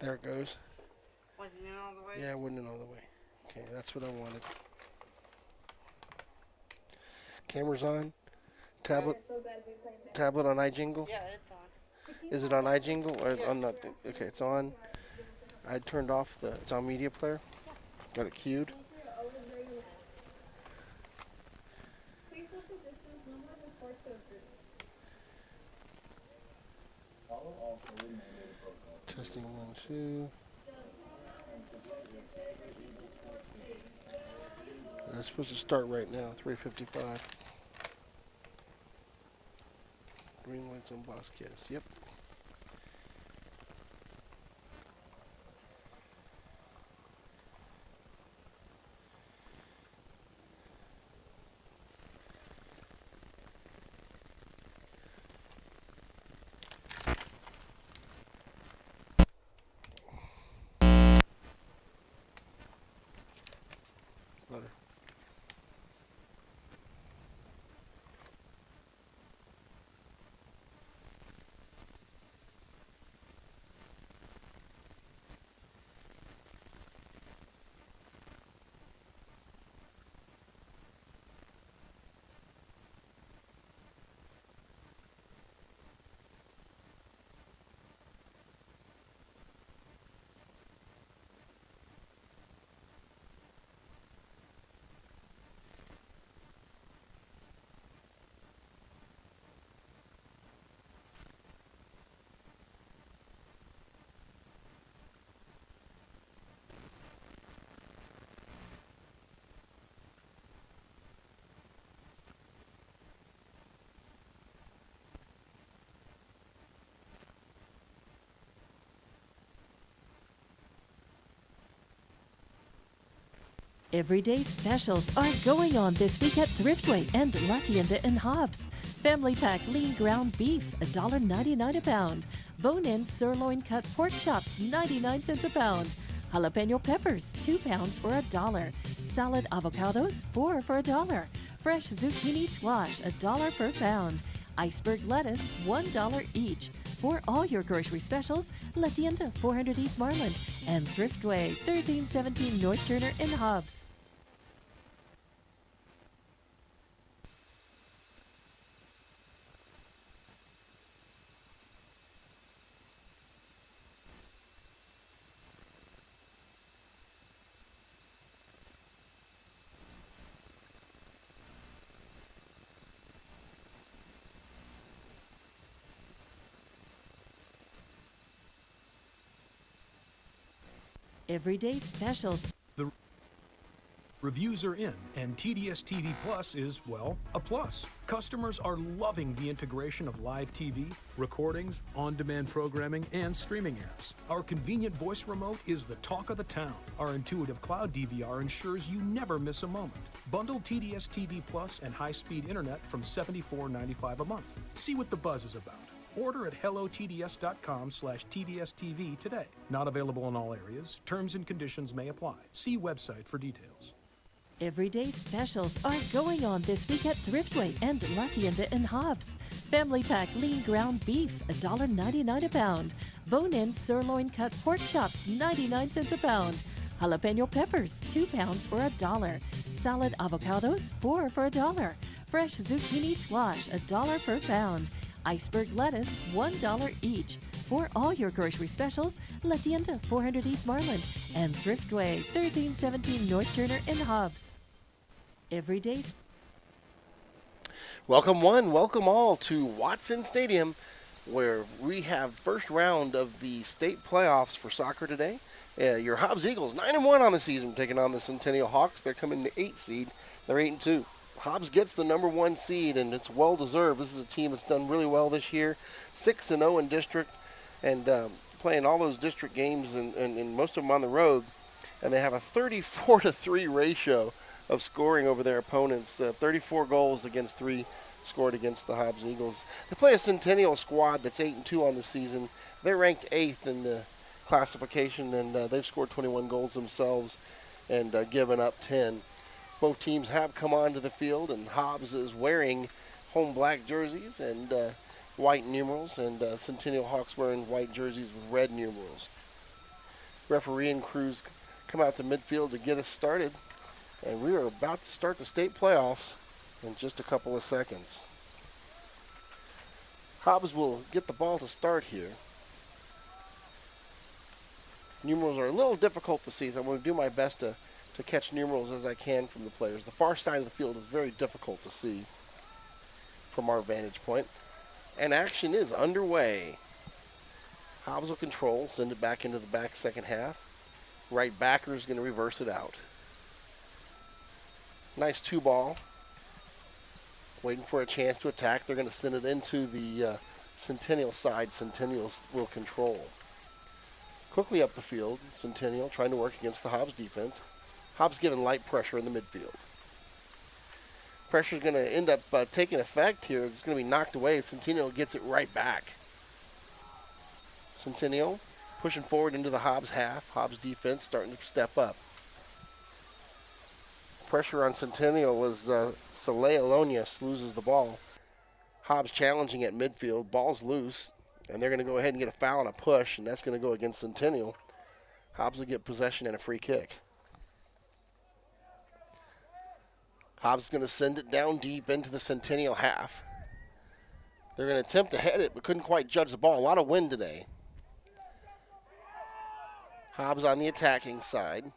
There it goes. Wasn't in all the way? Yeah, it wasn't in all the way. Okay, that's what I wanted. Camera's on. Tablet. Tablet on iJingle. Yeah, it's on. Is it on iJingle or Yes. on the? Okay, it's on. I turned off the. It's on media player. Got it queued. Testing 1, 2. It's supposed to start right now. 3:55. Green lights on Bosscast. Yep. Butter. Everyday specials are going on this week at Thriftway and La Tienda in Hobbs. Family pack lean ground beef, $1.99 a pound. Bone-in sirloin cut pork chops, 99 cents a pound. Jalapeno peppers, 2 pounds for $1. Salad avocados, 4 for $1. Fresh zucchini squash, $1 per pound. Iceberg lettuce, $1 each. For all your grocery specials, La Tienda, 400 East Marlin, and Thriftway, 1317 North Turner in Hobbs. Everyday specials. The reviews are in, and TDS TV Plus is, well, a plus. Customers are loving the integration of live TV, recordings, on-demand programming, and streaming apps. Our convenient voice remote is the talk of the town. Our intuitive cloud DVR ensures you never miss a moment. Bundle TDS TV Plus and high-speed internet from $74.95 a month. See what the buzz is about. Order at hellotds.com/TDSTV today. Not available in all areas. Terms and conditions may apply. See website for details. Everyday specials are going on this week at Thriftway and La Tienda in Hobbs. Family pack lean ground beef, $1.99 a pound. Bone-in sirloin cut pork chops, 99 cents a pound. Jalapeno peppers, 2 pounds for $1. Salad avocados, 4 for $1. Fresh zucchini squash, $1 per pound. Iceberg lettuce, $1 each. For all your grocery specials, La Tienda, 400 East Marlin, and Thriftway, 1317 North Turner in Hobbs. Everyday. Welcome one, welcome all to Watson Stadium, where we have first round of the state playoffs for soccer today. Your Hobbs Eagles, 9-1 on the season, taking on the Centennial Hawks. They're coming to 8th seed. They're 8-2. Hobbs gets the number 1 seed, and it's well deserved. This is a team that's done really well this year, 6-0 in district, and playing all those district games and most of them on the road. And they have a 34-3 ratio of scoring over their opponents. 34 goals against 3 scored against the Hobbs Eagles. They play a Centennial squad that's 8-2 on the season. They're ranked 8th in the classification, and they've scored 21 goals themselves and given up 10. Both teams have come onto the field, and Hobbs is wearing home black jerseys and white numerals, and Centennial Hawks wearing white jerseys with red numerals. Referee and crews come out to midfield to get us started. And we are about to start the state playoffs in just a couple of seconds. Hobbs will get the ball to start here. Numerals are a little difficult to see, so I'm going to do my best to catch numerals as I can from the players. The far side of the field is very difficult to see from our vantage point. And action is underway. Hobbs will control, send it back into the back second half. Right backer is going to reverse it out. Nice 2-ball. Waiting for a chance to attack. They're going to send it into the Centennial side. Centennial will control. Quickly up the field, Centennial trying to work against the Hobbs defense. Hobbs giving light pressure in the midfield. Pressure is going to end up taking effect here. It's going to be knocked away. Centennial gets it right back. Centennial pushing forward into the Hobbs half. Hobbs defense starting to step up. Pressure on Centennial as Soleil Alonias loses the ball. Hobbs challenging at midfield. Ball's loose, and they're going to go ahead and get a foul and a push, and that's going to go against Centennial. Hobbs will get possession and a free kick. Hobbs is going to send it down deep into the Centennial half. They're going to attempt to head it, but couldn't quite judge the ball. A lot of wind today. Hobbs on the attacking side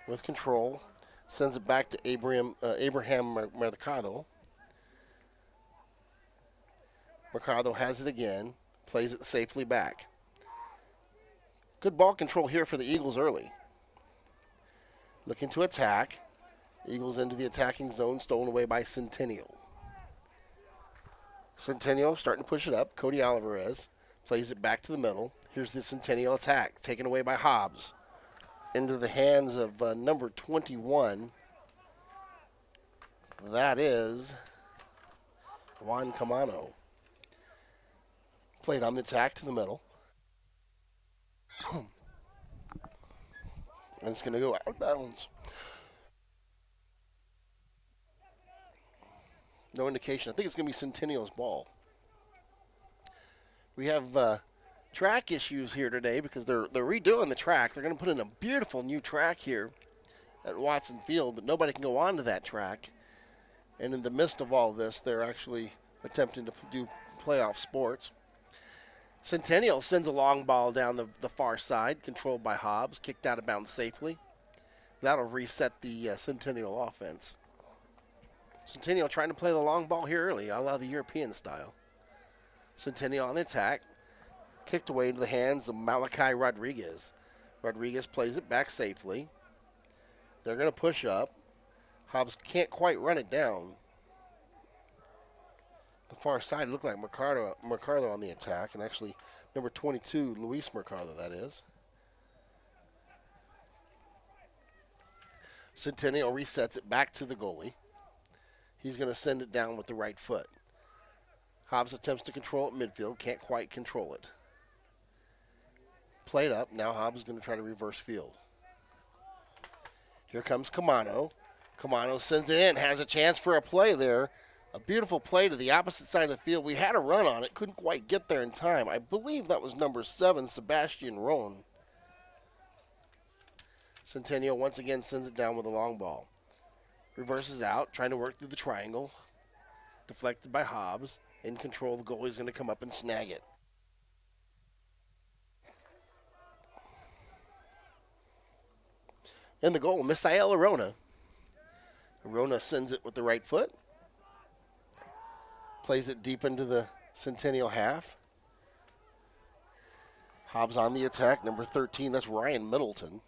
with control. Sends it back to Abraham Mercado. Mercado has it again. Plays it safely back. Good ball control here for the Eagles early. Looking to attack. Eagles into the attacking zone, stolen away by Centennial. Centennial starting to push it up. Cody Alvarez plays it back to the middle. Here's the Centennial attack, taken away by Hobbs. Into the hands of number 21. That is Juan Camano. Played on the attack to the middle. And it's going to go out of bounds. No indication. I think it's going to be Centennial's ball. We have track issues here today because they're redoing the track. They're going to put in a beautiful new track here at Watson Field, but nobody can go onto that track. And in the midst of all this, they're actually attempting to do playoff sports. Centennial sends a long ball down the far side, controlled by Hobbs, kicked out of bounds safely. That'll reset the Centennial offense. Centennial trying to play the long ball here early, a la the European style. Centennial on the attack. Kicked away into the hands of Malachi Rodriguez. Rodriguez plays it back safely. They're going to push up. Hobbs can't quite run it down. The far side looked like Mercado on the attack, and actually number 22, Luis Mercado, that is. Centennial resets it back to the goalie. He's going to send it down with the right foot. Hobbs attempts to control it midfield, can't quite control it. Played up, now Hobbs is going to try to reverse field. Here comes Camano. Camano sends it in, has a chance for a play there. A beautiful play to the opposite side of the field. We had a run on it, couldn't quite get there in time. I believe that was number 7, Sebastian Roan. Centennial once again sends it down with a long ball. Reverses out, trying to work through the triangle. Deflected by Hobbs. In control, the goalie's going to come up and snag it. In the goal, Misael Arona. Arona sends it with the right foot. Plays it deep into the Centennial half. Hobbs on the attack, number 13, that's Ryan Middleton.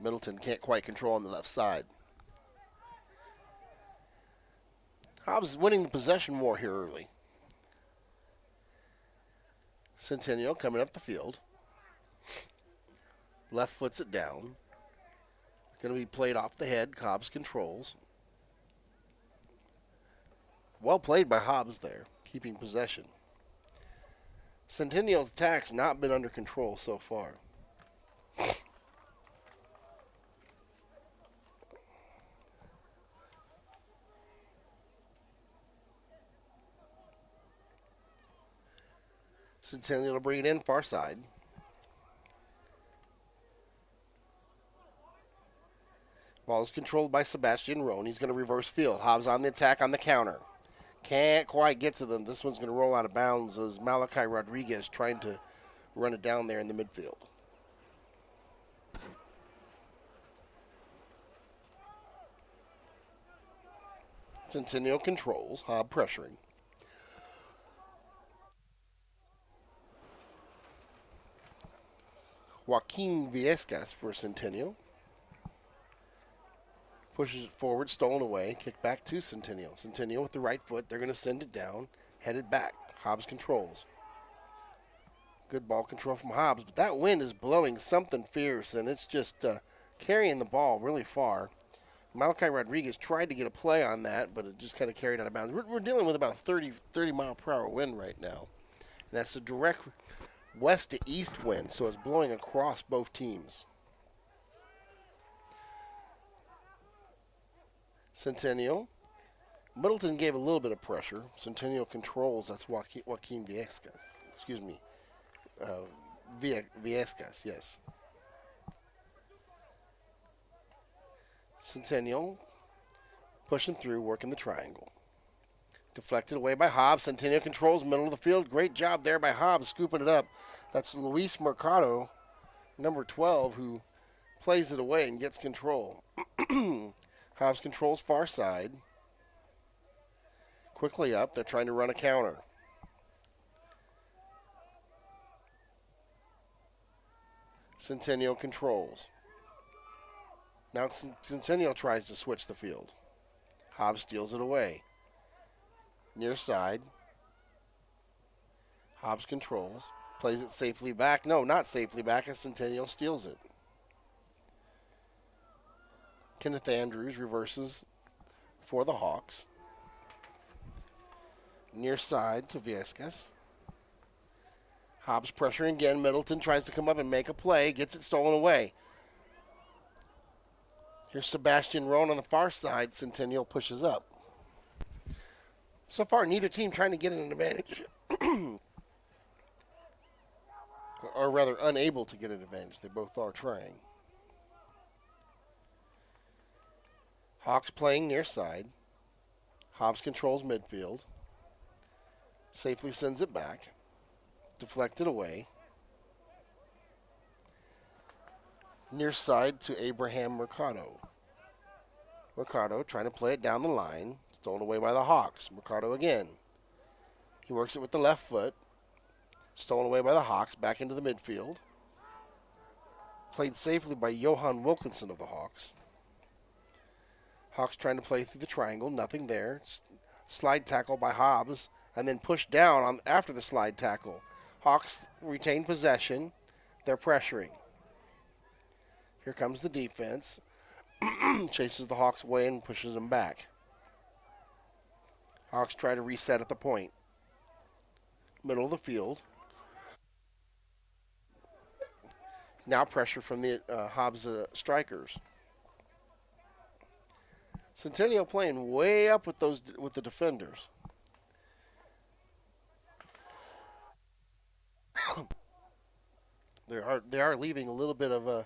Middleton can't quite control on the left side. Hobbs is winning the possession war here early. Centennial coming up the field. Left foots it down. Going to be played off the head. Hobbs controls. Well played by Hobbs there, keeping possession. Centennial's attack's not been under control so far. Centennial to bring it in far side. Ball is controlled by Sebastian Roan. He's going to reverse field. Hobbs on the attack on the counter. Can't quite get to them. This one's going to roll out of bounds as Malachi Rodriguez trying to run it down there in the midfield. Centennial controls. Hobbs pressuring. Joaquin Viescas for Centennial. Pushes it forward, stolen away, kick back to Centennial. Centennial with the right foot. They're going to send it down, headed back. Hobbs controls. Good ball control from Hobbs, but that wind is blowing something fierce, and it's just carrying the ball really far. Malachi Rodriguez tried to get a play on that, but it just kind of carried out of bounds. We're dealing with about 30 mile per hour wind right now. And that's a direct west to east wind, so it's blowing across both teams. Centennial. Middleton gave a little bit of pressure. Centennial controls. That's Joaquin Viescas. Excuse me. Viescas, yes. Centennial pushing through, working the triangle. Deflected away by Hobbs. Centennial controls middle of the field. Great job there by Hobbs, scooping it up. That's Luis Mercado, number 12, who plays it away and gets control. Hobbs controls far side. Quickly up. They're trying to run a counter. Centennial controls. Now Centennial tries to switch the field. Hobbs steals it away. Near side. Hobbs controls. Plays it safely back. No, not safely back, as Centennial steals it. Kenneth Andrews reverses for the Hawks. Near side to Viescas. Hobbs pressuring again. Middleton tries to come up and make a play. Gets it stolen away. Here's Sebastian Roan on the far side. Centennial pushes up. So far, neither team trying to get an advantage. Or rather, unable to get an advantage. They both are trying. Hawks playing near side. Hobbs controls midfield. Safely sends it back. Deflected away. Near side to Abraham Mercado. Mercado trying to play it down the line. Stolen away by the Hawks. Mercado again. He works it with the left foot. Stolen away by the Hawks. Back into the midfield. Played safely by Johan Wilkinson of the Hawks. Hawks trying to play through the triangle. Nothing there. Slide tackle by Hobbs. And then pushed down after the slide tackle. Hawks retain possession. They're pressuring. Here comes the defense. Chases the Hawks away and pushes them back. Hawks try to reset at the point. Middle of the field. Now pressure from the Hobbs strikers. Centennial playing way up with the defenders. They are leaving a little bit of a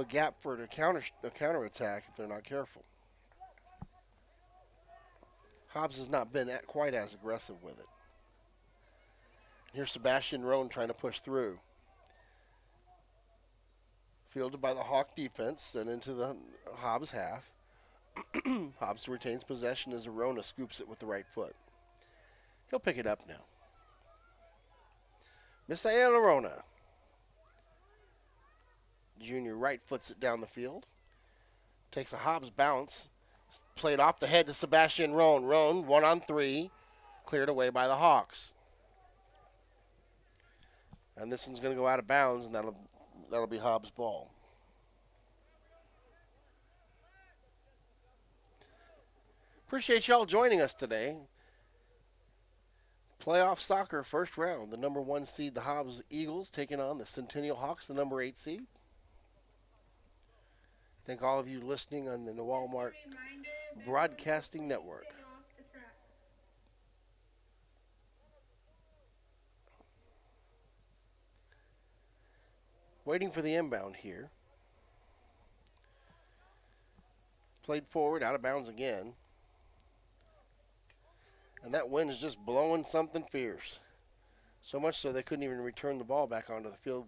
gap for a counter attack if they're not careful. Hobbs has not been quite as aggressive with it. Here's Sebastian Roan trying to push through. Fielded by the Hawk defense and into the Hobbs half. Hobbs retains possession as Arona scoops it with the right foot. He'll pick it up now. Misael Arona. Junior right foots it down the field. Takes a Hobbs bounce. Played off the head to Sebastian Roan. Roan, 1-on-3. Cleared away by the Hawks. And this one's going to go out of bounds, and that'll be Hobbs' ball. Appreciate y'all joining us today. Playoff soccer first round. The number 1 seed, the Hobbs Eagles, taking on the Centennial Hawks, the number 8 seed. Thank all of you listening on the Walmart Broadcasting Network. Waiting for the inbound here. Played forward, out of bounds again. And that wind is just blowing something fierce. So much so they couldn't even return the ball back onto the field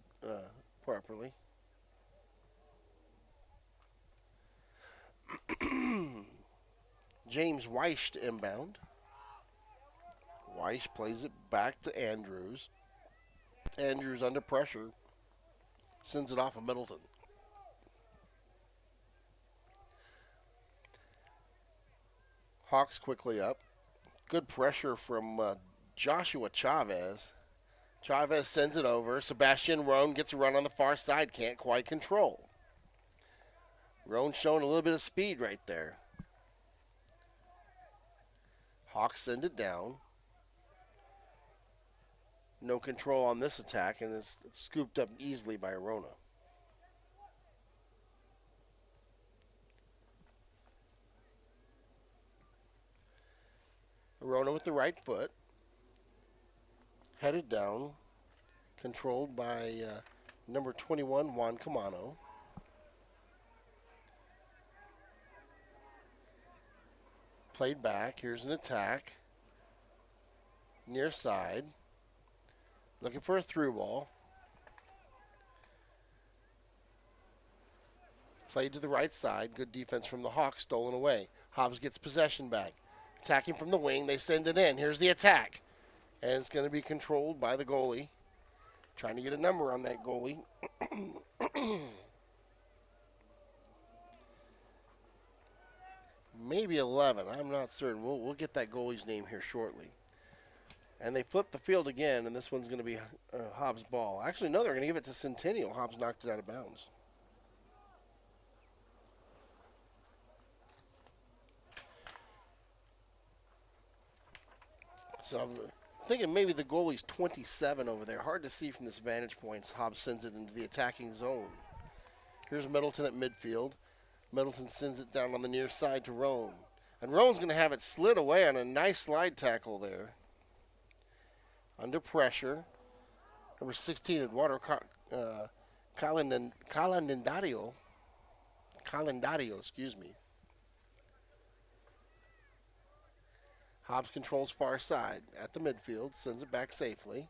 properly. James Weiss to inbound. Weiss plays it back to Andrews. Andrews under pressure. Sends it off of Middleton. Hawks quickly up. Good pressure from Joshua Chavez. Chavez sends it over. Sebastian Roan gets a run on the far side. Can't quite control. Roan showing a little bit of speed right there. Hawks send it down. No control on this attack, and it's scooped up easily by Arona. Arona with the right foot. Headed down. Controlled by number 21, Juan Camano. Played back. Here's an attack. Near side. Looking for a through ball. Played to the right side. Good defense from the Hawks. Stolen away. Hobbs gets possession back. Attacking from the wing. They send it in. Here's the attack. And it's going to be controlled by the goalie. Trying to get a number on that goalie. Maybe 11. I'm not certain. We'll get that goalie's name here shortly. And they flip the field again, and this one's going to be Hobbs' ball. Actually, no, they're going to give it to Centennial. Hobbs knocked it out of bounds. So I'm thinking maybe the goalie's 27 over there. Hard to see from this vantage point. Hobbs sends it into the attacking zone. Here's Middleton at midfield. Middleton sends it down on the near side to Roan. And Roan's going to have it slid away on a nice slide tackle there. Under pressure. Number 16, Eduardo Calendario. Calendario, excuse me. Hobbs controls far side at the midfield. Sends it back safely.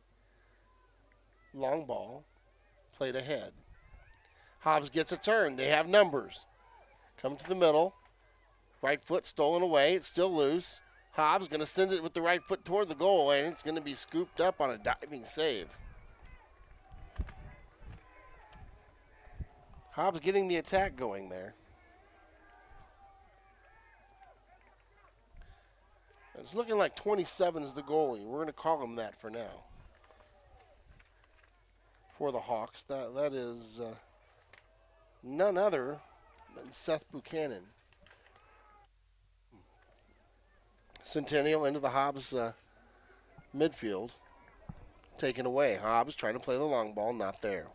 Long ball. Played ahead. Hobbs gets a turn. They have numbers. Come to the middle. Right foot stolen away. It's still loose. Hobbs going to send it with the right foot toward the goal, and it's going to be scooped up on a diving save. Hobbs getting the attack going there. It's looking like 27 is the goalie. We're going to call him that for now. For the Hawks, that is none other than Seth Buchanan. Centennial into the Hobbs midfield. Taken away. Hobbs trying to play the long ball. Not there.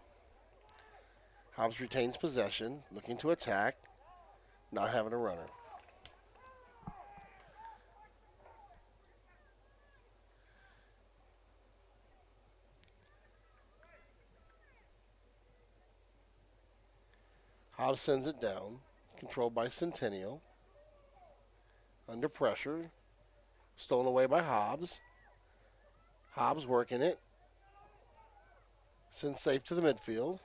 Hobbs retains possession. Looking to attack. Not having a runner. Hobbs sends it down. Controlled by Centennial. Under pressure. Stolen away by Hobbs. Hobbs working it. Sends safe to the midfield.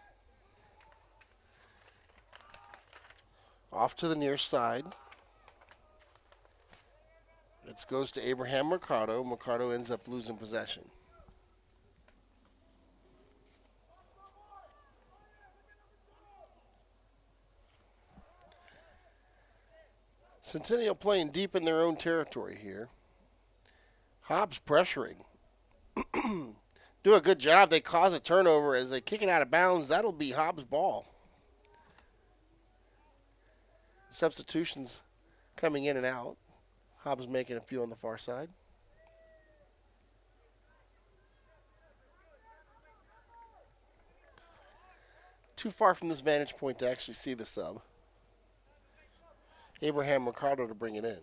Off to the near side. It goes to Abraham Mercado. Mercado ends up losing possession. Centennial playing deep in their own territory here. Hobbs pressuring. Do a good job. They cause a turnover as they kick it out of bounds. That'll be Hobbs' ball. Substitutions coming in and out. Hobbs making a few on the far side. Too far from this vantage point to actually see the sub. Abraham Mercado to bring it in.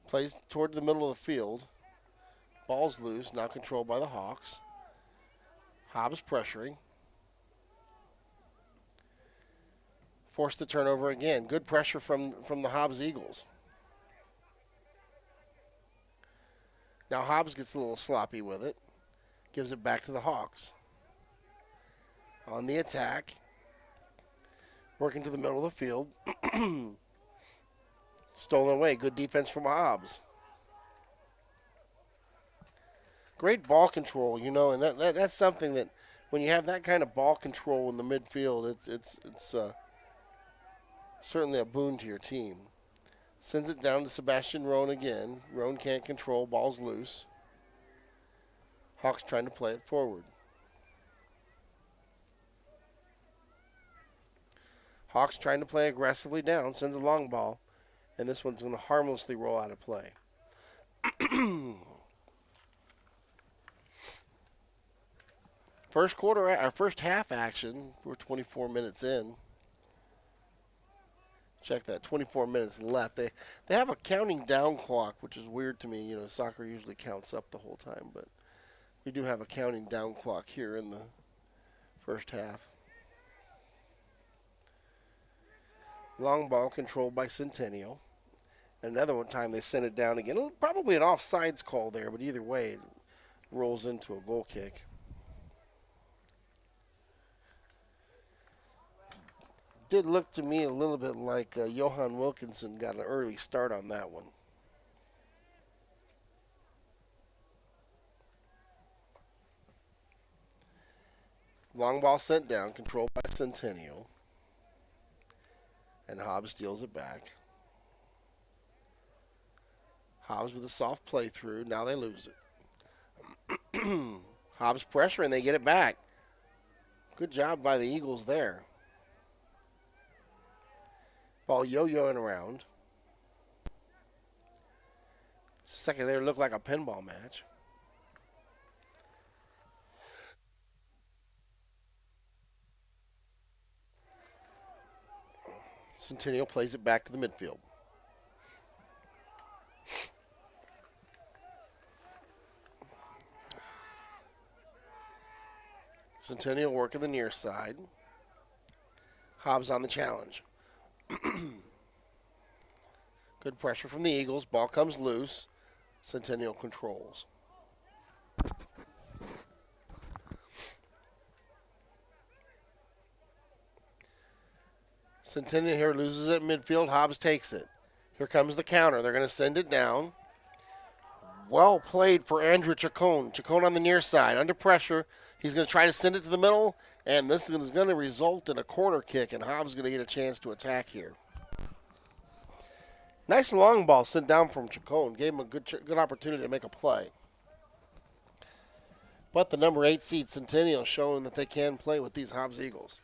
Plays toward the middle of the field. Ball's loose, now controlled by the Hawks. Hobbs pressuring. Forced the turnover again. Good pressure from the Hobbs Eagles. Now Hobbs gets a little sloppy with it. Gives it back to the Hawks. On the attack. Working to the middle of the field. Stolen away. Good defense from Hobbs. Great ball control, and that's something that when you have that kind of ball control in the midfield, it's certainly a boon to your team. Sends it down to Sebastian Roan again. Roan can't control. Ball's loose. Hawks trying to play it forward. Hawks trying to play aggressively down. Sends a long ball. And this one's going to harmlessly roll out of play. First half action. We're 24 minutes in. Check that, 24 minutes left. They have a counting down clock, which is weird to me. Soccer usually counts up the whole time, but we do have a counting down clock here in the first half. Long ball controlled by Centennial. Another one time they sent it down again. Probably an offsides call there, but either way, it rolls into a goal kick. Did look to me a little bit like Johan Wilkinson got an early start on that one. Long ball sent down, controlled by Centennial. And Hobbs steals it back. Hobbs with a soft play through. Now they lose it. Hobbs pressure and they get it back. Good job by the Eagles there. Ball yo-yoing around. Second there looked like a pinball match. Centennial plays it back to the midfield. Centennial working the near side. Hobbs on the challenge. Good pressure from the Eagles. Ball comes loose. Centennial controls. Centennial here loses it midfield. Hobbs takes it. Here comes the counter. They're going to send it down. Well played for Andrew Chacon. Chacon on the near side. Under pressure. He's going to try to send it to the middle. And this is going to result in a corner kick. And Hobbs is going to get a chance to attack here. Nice long ball sent down from Chacon. Gave him a good opportunity to make a play. But the number 8 seed Centennial showing that they can play with these Hobbs Eagles.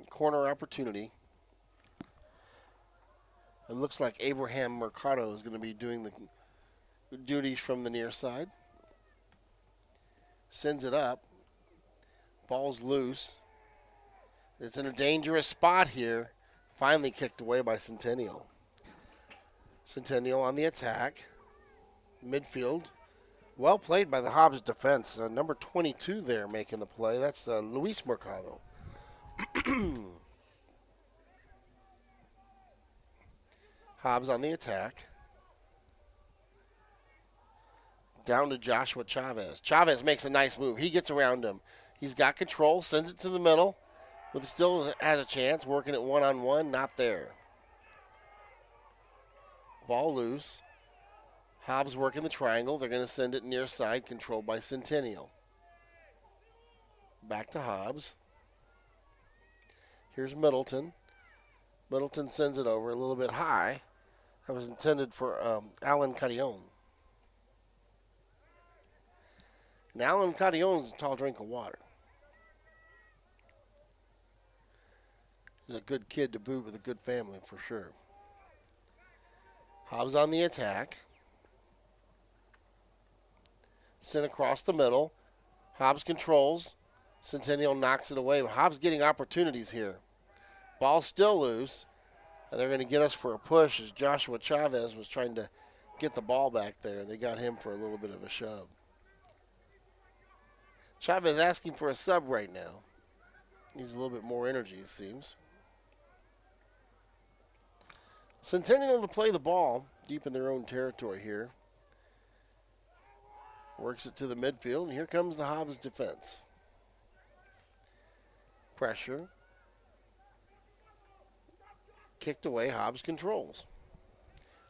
Corner opportunity. It looks like Abraham Mercado is going to be doing the duties from the near side. Sends it up. Ball's loose. It's in a dangerous spot here. Finally kicked away by Centennial. Centennial on the attack. Midfield. Well played by the Hobbs defense. Number 22 there making the play. That's Luis Mercado. Hobbs on the attack. Down to Joshua Chavez. Chavez makes a nice move. He gets around him. He's got control. Sends it to the middle. But still has a chance. Working it one-on-one. Not there. Ball loose. Hobbs working the triangle. They're going to send it near side. Controlled by Centennial. Back to Hobbs. Here's Middleton. Middleton sends it over a little bit high. That was intended for Alan Carrion. And Alan Carrion's a tall drink of water. He's a good kid to boot with a good family for sure. Hobbs on the attack. Sent across the middle. Hobbs controls. Centennial knocks it away. Hobbs getting opportunities here. Ball still loose. And they're going to get us for a push as Joshua Chavez was trying to get the ball back there. They got him for a little bit of a shove. Chavez asking for a sub right now. Needs a little bit more energy, it seems. Centennial to play the ball deep in their own territory here. Works it to the midfield, and here comes the Hobbs defense. Pressure. Kicked away, Hobbs controls.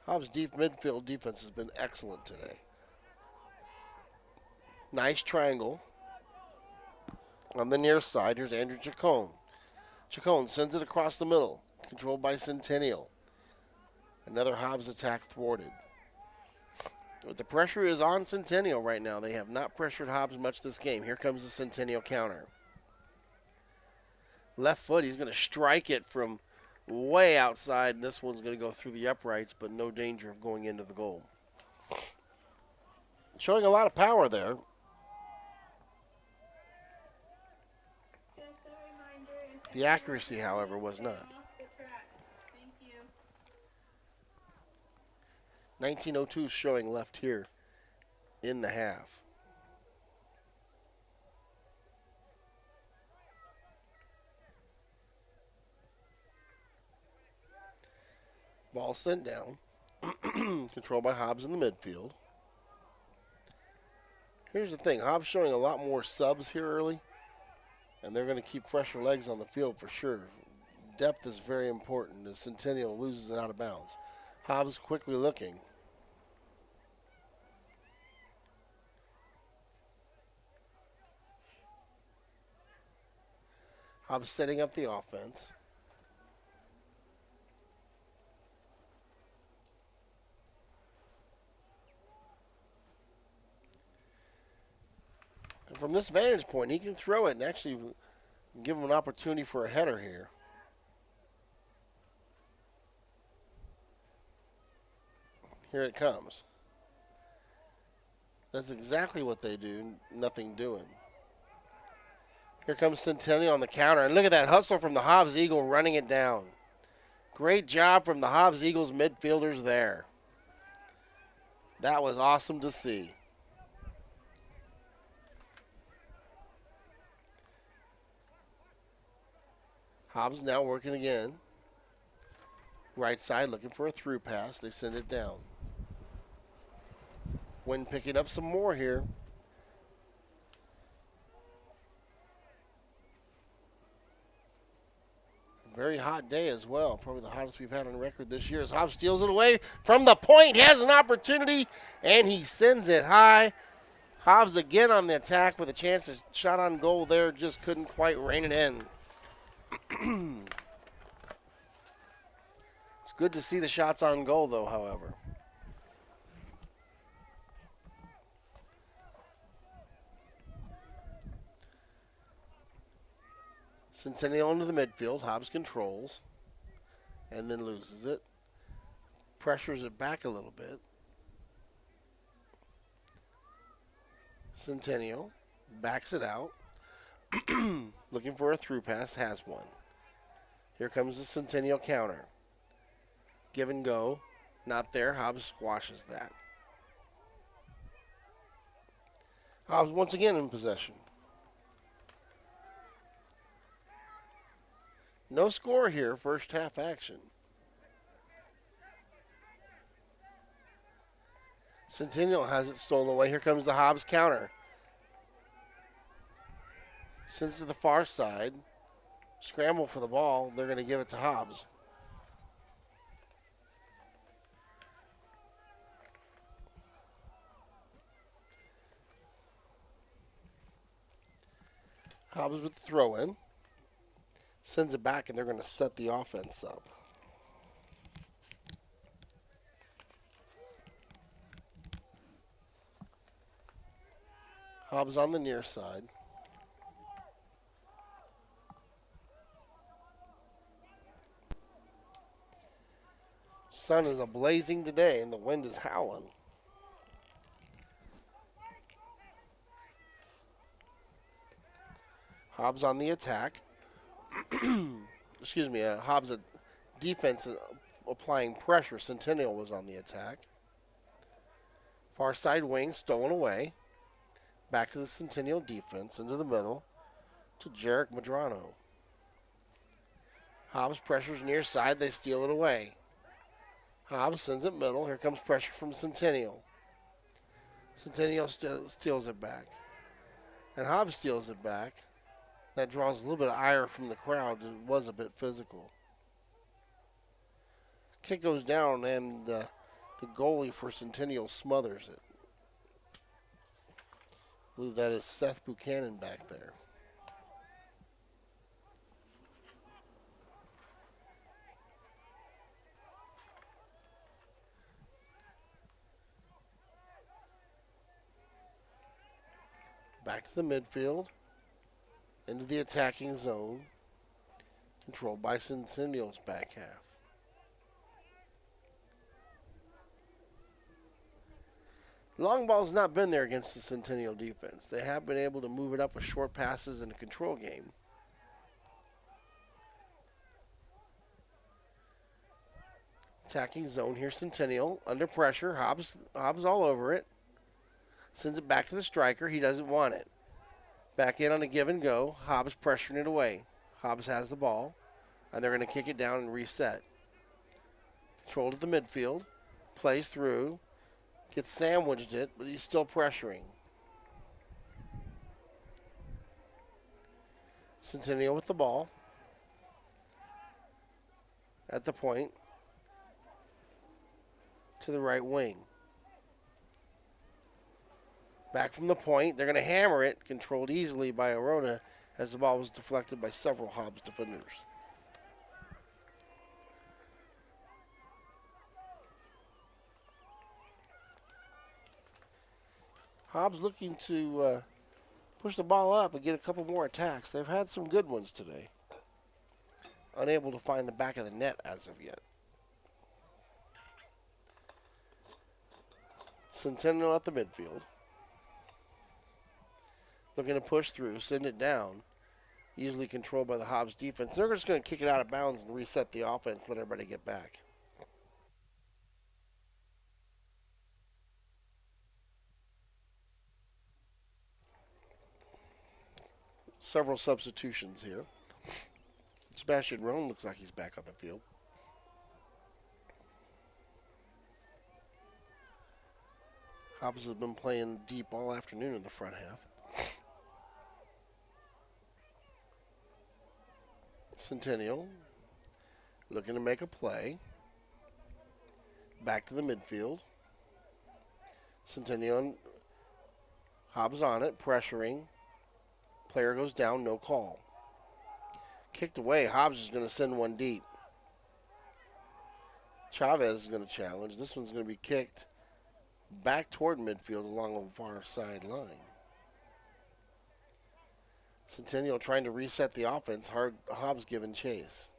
Hobbs' deep midfield defense has been excellent today. Nice triangle. On the near side, here's Andrew Chacon. Chacon sends it across the middle, controlled by Centennial. Another Hobbs attack thwarted. But the pressure is on Centennial right now. They have not pressured Hobbs much this game. Here comes the Centennial counter. Left foot, he's going to strike it from way outside. This one's going to go through the uprights, but no danger of going into the goal. Showing a lot of power there. The accuracy, however, was not. 1902 showing left here in the half. Ball sent down. Controlled by Hobbs in the midfield. Here's the thing. Hobbs showing a lot more subs here early. And they're going to keep fresher legs on the field for sure. Depth is very important as Centennial loses it out of bounds. Hobbs quickly looking. Hobbs setting up the offense. And from this vantage point, he can throw it and actually give him an opportunity for a header here. Here it comes. That's exactly what they do, nothing doing. Here comes Centennial on the counter. And look at that hustle from the Hobbs Eagle running it down. Great job from the Hobbs Eagles midfielders there. That was awesome to see. Hobbs now working again. Right side looking for a through pass. They send it down. Wind picking up some more here. Very hot day as well. Probably the hottest we've had on record this year. As Hobbs steals it away from the point. He has an opportunity, and he sends it high. Hobbs again on the attack with a chance to shot on goal there. Just couldn't quite rein it in. It's good to see the shots on goal, though, however. Centennial into the midfield. Hobbs controls and then loses it. Pressures it back a little bit. Centennial backs it out. Looking for a through pass. Has one. Here comes the Centennial counter. Give and go. Not there. Hobbs squashes that. Hobbs once again in possession. No score here, first half action. Centennial has it stolen away. Here comes the Hobbs counter. Sends to the far side. Scramble for the ball. They're going to give it to Hobbs. Hobbs with the throw in. Sends it back, and they're going to set the offense up. Hobbs on the near side. Sun is ablazing today, and the wind is howling. Hobbs on the attack. Excuse me, Hobbs defense applying pressure. Centennial was on the attack. Far side wing stolen away. Back to the Centennial defense, into the middle to Jarek Madrano. Hobbs pressures near side, they steal it away. Hobbs sends it middle, here comes pressure from Centennial. Centennial steals it back. And Hobbs steals it back. That draws a little bit of ire from the crowd. It was a bit physical. Kick goes down, and the goalie for Centennial smothers it. I believe that is Seth Buchanan back there. Back to the midfield. Into the attacking zone. Controlled by Centennial's back half. Long ball's not been there against the Centennial defense. They have been able to move it up with short passes and a control game. Attacking zone here, Centennial. Under pressure. Hobbs all over it. Sends it back to the striker. He doesn't want it. Back in on a give and go. Hobbs pressuring it away. Hobbs has the ball. And they're going to kick it down and reset. Controlled at the midfield. Plays through. Gets sandwiched it, but he's still pressuring. Centennial with the ball. At the point. To the right wing. Back from the point. They're going to hammer it. Controlled easily by Arona as the ball was deflected by several Hobbs defenders. Hobbs looking to push the ball up and get a couple more attacks. They've had some good ones today. Unable to find the back of the net as of yet. Centennial at the midfield. Looking to push through, send it down. Easily controlled by the Hobbs defense. They're just going to kick it out of bounds and reset the offense, let everybody get back. Several substitutions here. Sebastian Roan looks like he's back on the field. Hobbs has been playing deep all afternoon in the front half. Centennial looking to make a play. Back to the midfield. Centennial, Hobbs on it, pressuring. Player goes down, no call. Kicked away. Hobbs is going to send one deep. Chavez is going to challenge. This one's going to be kicked back toward midfield along the far side line. Centennial trying to reset the offense. Hobbs giving chase.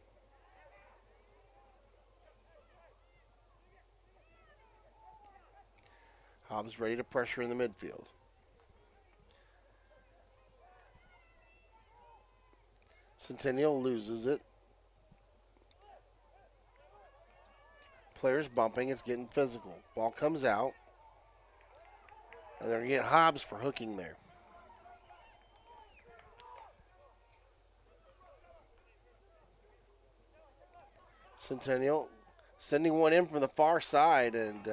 Hobbs ready to pressure in the midfield. Centennial loses it. Players bumping. It's getting physical. Ball comes out. And they're going to get Hobbs for hooking there. Centennial sending one in from the far side. And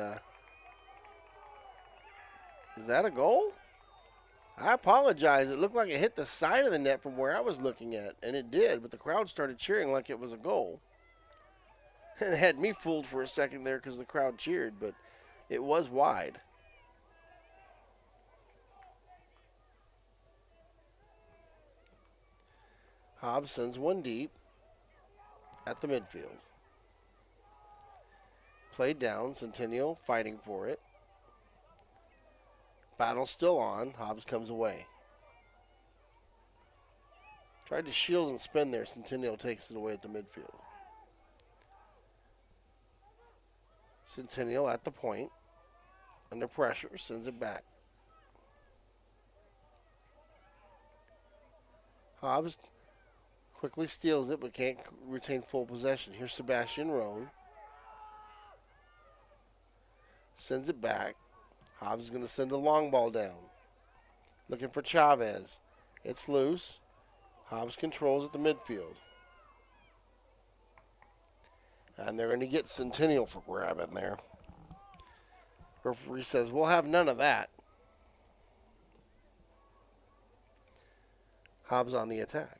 is that a goal? I apologize. It looked like it hit the side of the net from where I was looking at. And it did. But the crowd started cheering like it was a goal. It had me fooled for a second there because the crowd cheered. But it was wide. Hobbs sends one deep at the midfield. Played down. Centennial fighting for it. Battle still on. Hobbs comes away. Tried to shield and spin there. Centennial takes it away at the midfield. Centennial at the point. Under pressure. Sends it back. Hobbs quickly steals it but can't retain full possession. Here's Sebastian Roan. Sends it back. Hobbs is going to send a long ball down. Looking for Chavez. It's loose. Hobbs controls at the midfield. And they're going to get Centennial for grabbing there. Referee says, we'll have none of that. Hobbs on the attack.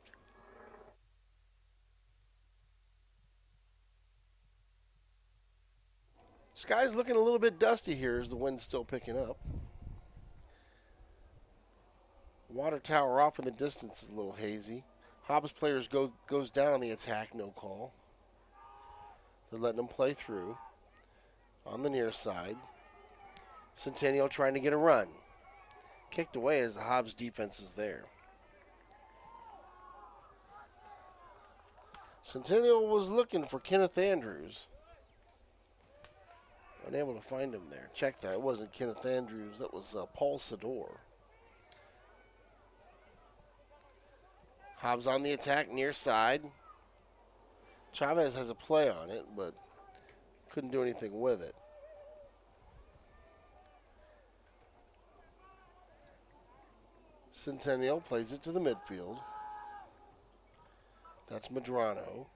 Sky's looking a little bit dusty here as the wind's still picking up. Water tower off in the distance is a little hazy. Hobbs players goes down on the attack, no call. They're letting them play through. On the near side. Centennial trying to get a run. Kicked away as the Hobbs defense is there. Centennial was looking for Kenneth Andrews. Unable to find him there. Check that. It wasn't Kenneth Andrews. That was Paul Sador. Hobbs on the attack, near side. Chavez has a play on it, but couldn't do anything with it. Centennial plays it to the midfield. That's Medrano.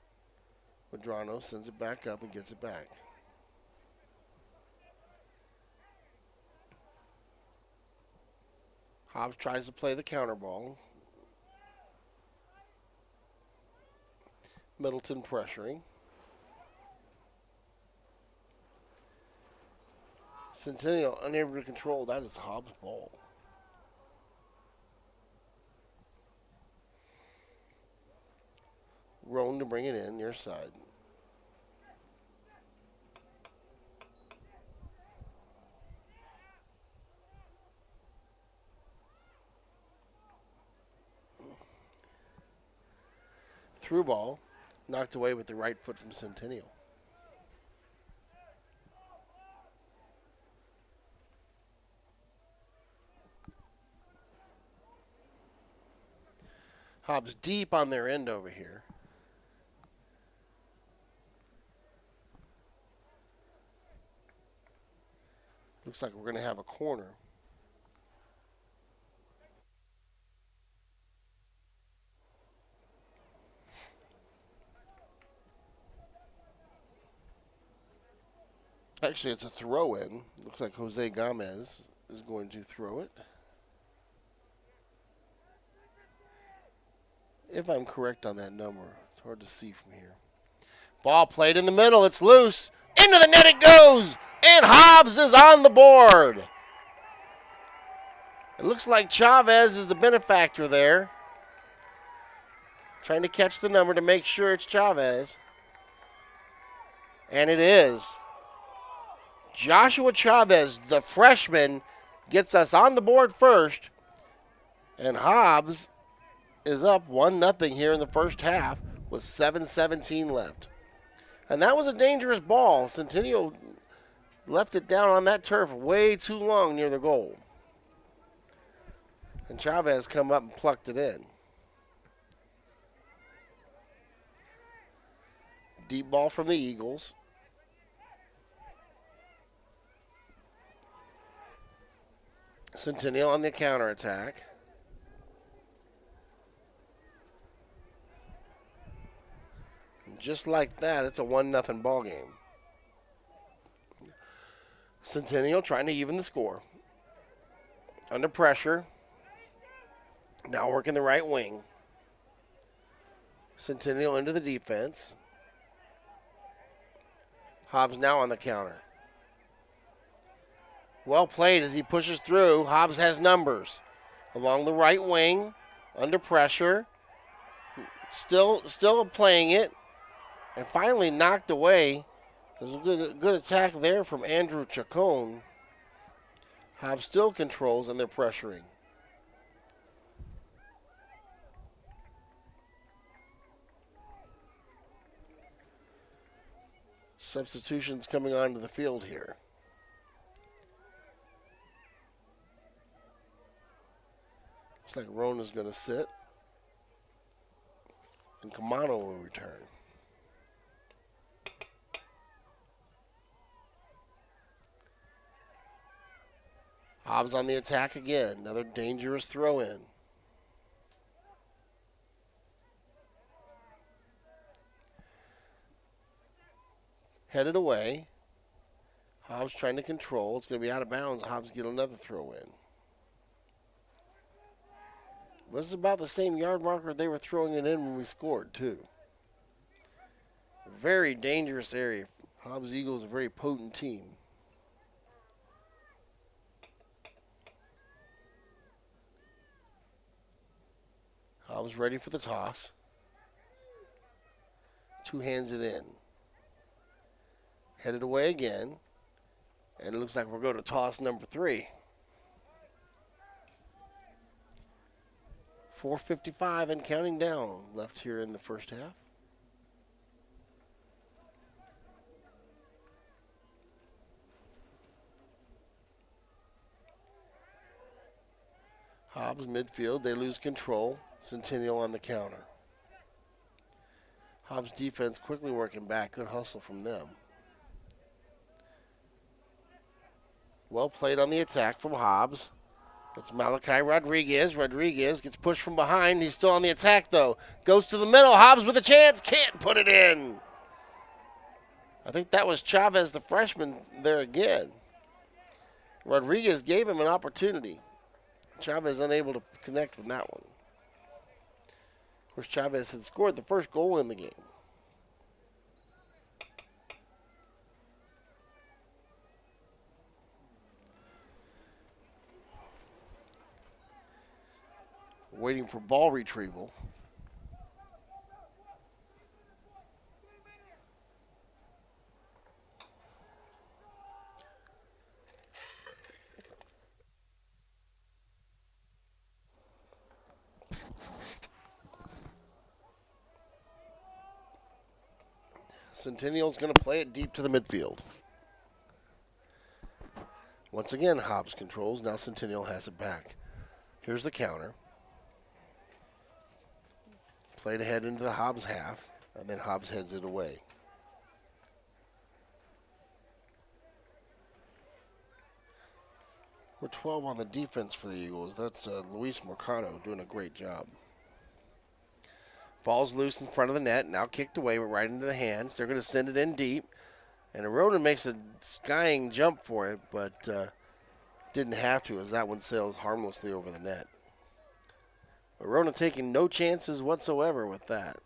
Medrano sends it back up and gets it back. Hobbs tries to play the counter ball. Middleton pressuring. Centennial unable to control. That is Hobbs' ball. Roan to bring it in, near side. Through ball, knocked away with the right foot from Centennial. Hobbs deep on their end over here. Looks like we're going to have a corner. Actually, it's a throw-in. Looks like Jose Gomez is going to throw it. If I'm correct on that number. It's hard to see from here. Ball played in the middle. It's loose. Into the net it goes. And Hobbs is on the board. It looks like Chavez is the benefactor there. Trying to catch the number to make sure it's Chavez. And it is. Joshua Chavez, the freshman, gets us on the board first. And Hobbs is up 1-0 here in the first half with 7:17 left. And that was a dangerous ball. Centennial left it down on that turf way too long near the goal. And Chavez come up and plucked it in. Deep ball from the Eagles. Centennial on the counterattack. Just like that, it's a 1-0 ball game. Centennial trying to even the score. Under pressure. Now working the right wing. Centennial into the defense. Hobbs now on the counter. Well played as he pushes through. Hobbs has numbers. Along the right wing. Under pressure. Still playing it. And finally knocked away. There's a good attack there from Andrew Chacon. Hobbs still controls and they're pressuring. Substitutions coming onto the field here. Looks like Rona's going to sit. And Kamano will return. Hobbs on the attack again. Another dangerous throw in. Headed away. Hobbs trying to control. It's going to be out of bounds. Hobbs get another throw in. This is about the same yard marker they were throwing it in when we scored, too. Very dangerous area. Hobbs Eagles, a very potent team. Hobbs ready for the toss. Two hands it in. Headed away again. And it looks like we're going to toss number 3. 4:55 and counting down left here in the first half. Hobbs midfield, they lose control. Centennial on the counter. Hobbs defense quickly working back. Good hustle from them. Well played on the attack from Hobbs. It's Malachi Rodriguez. Rodriguez gets pushed from behind. He's still on the attack, though. Goes to the middle. Hobbs with a chance. Can't put it in. I think that was Chavez, the freshman, there again. Rodriguez gave him an opportunity. Chavez unable to connect with that one. Of course, Chavez had scored the first goal in the game. Waiting for ball retrieval. Centennial's going to play it deep to the midfield. Once again, Hobbs controls. Now Centennial has it back. Here's the counter. Played ahead into the Hobbs half, and then Hobbs heads it away. We're 12 on the defense for the Eagles. That's Luis Mercado doing a great job. Ball's loose in front of the net, now kicked away, but right into the hands. They're going to send it in deep, and Aronin makes a skying jump for it, but didn't have to as that one sails harmlessly over the net. Aronin taking no chances whatsoever with that.